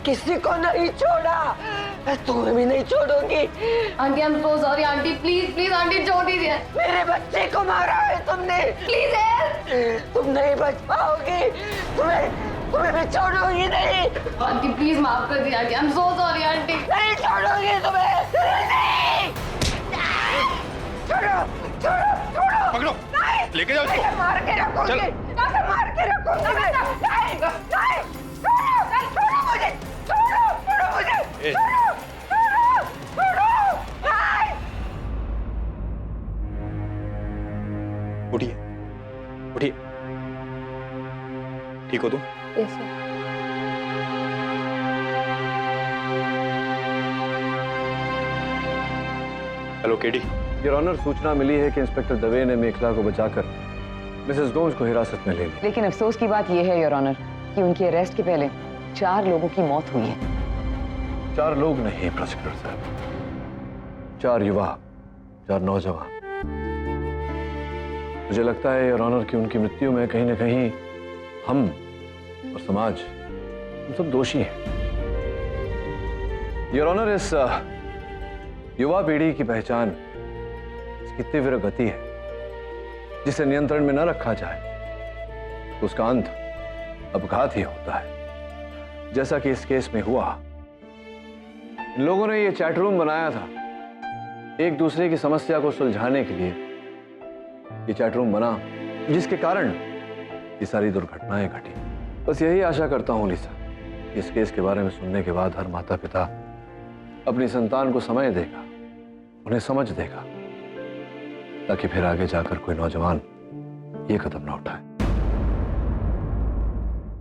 किसी को नहीं छोड़ा, मैं तुम्हें भी नहीं छोड़ूंगी। Aunty I am so sorry aunty, please please aunty छोड़ दीजिए। मेरे बच्चे को मारा है तुमने, प्लीज हेल्प। तुम नहीं बच पाओगी, तुम्हें मैं छोड़ूंगी नहीं। आंटी प्लीज माफ कर दिया aunty, I am so sorry aunty. नहीं छोड़ूंगी तुम्हें, नहीं। छोड़ो छोड़ो छोड़ो, पकड़ो, लेके जाओ इसको। मार के रखूंगी, मार के रखूंगी। नहीं नहीं, छोड़ो मुझे, छोड़ो मुझे, छोड़ो। उठिए, उठिए। ठीक हो तुम? Yes sir. Hello KD. Your honour, सूचना मिली है कि इंस्पेक्टर दवे ने मेखला को बचाकर मिसेस गोम्स को हिरासत में ले लिया। लेकिन अफसोस की बात यह है योर ऑनर कि उनके अरेस्ट के पहले 4 लोगों की मौत हुई है। 4 लोग नहीं प्रोसिक्यूटर साहब, 4 युवा, 4 नौजवान। मुझे लगता है योर ऑनर कि उनकी मृत्यु में कहीं न कहीं हम और समाज, हम सब दोषी हैं। योर ऑनर, इस युवा पीढ़ी की पहचान इसकी तीव्र गति है, जिसे नियंत्रण में न रखा जाए तो उसका अंत अपघात ही होता है, जैसा कि इस केस में हुआ। इन लोगों ने यह चैट रूम बनाया था एक दूसरे की समस्या को सुलझाने के लिए। ये चैट रूम बना जिसके कारण ये सारी दुर्घटनाएं घटी। बस यही आशा करता हूं लिसा, इस केस के बारे में सुनने के बाद हर माता पिता अपनी संतान को समय देगा, उन्हें समझ देगा, ताकि फिर आगे जाकर कोई नौजवान ये कदम न उठाए।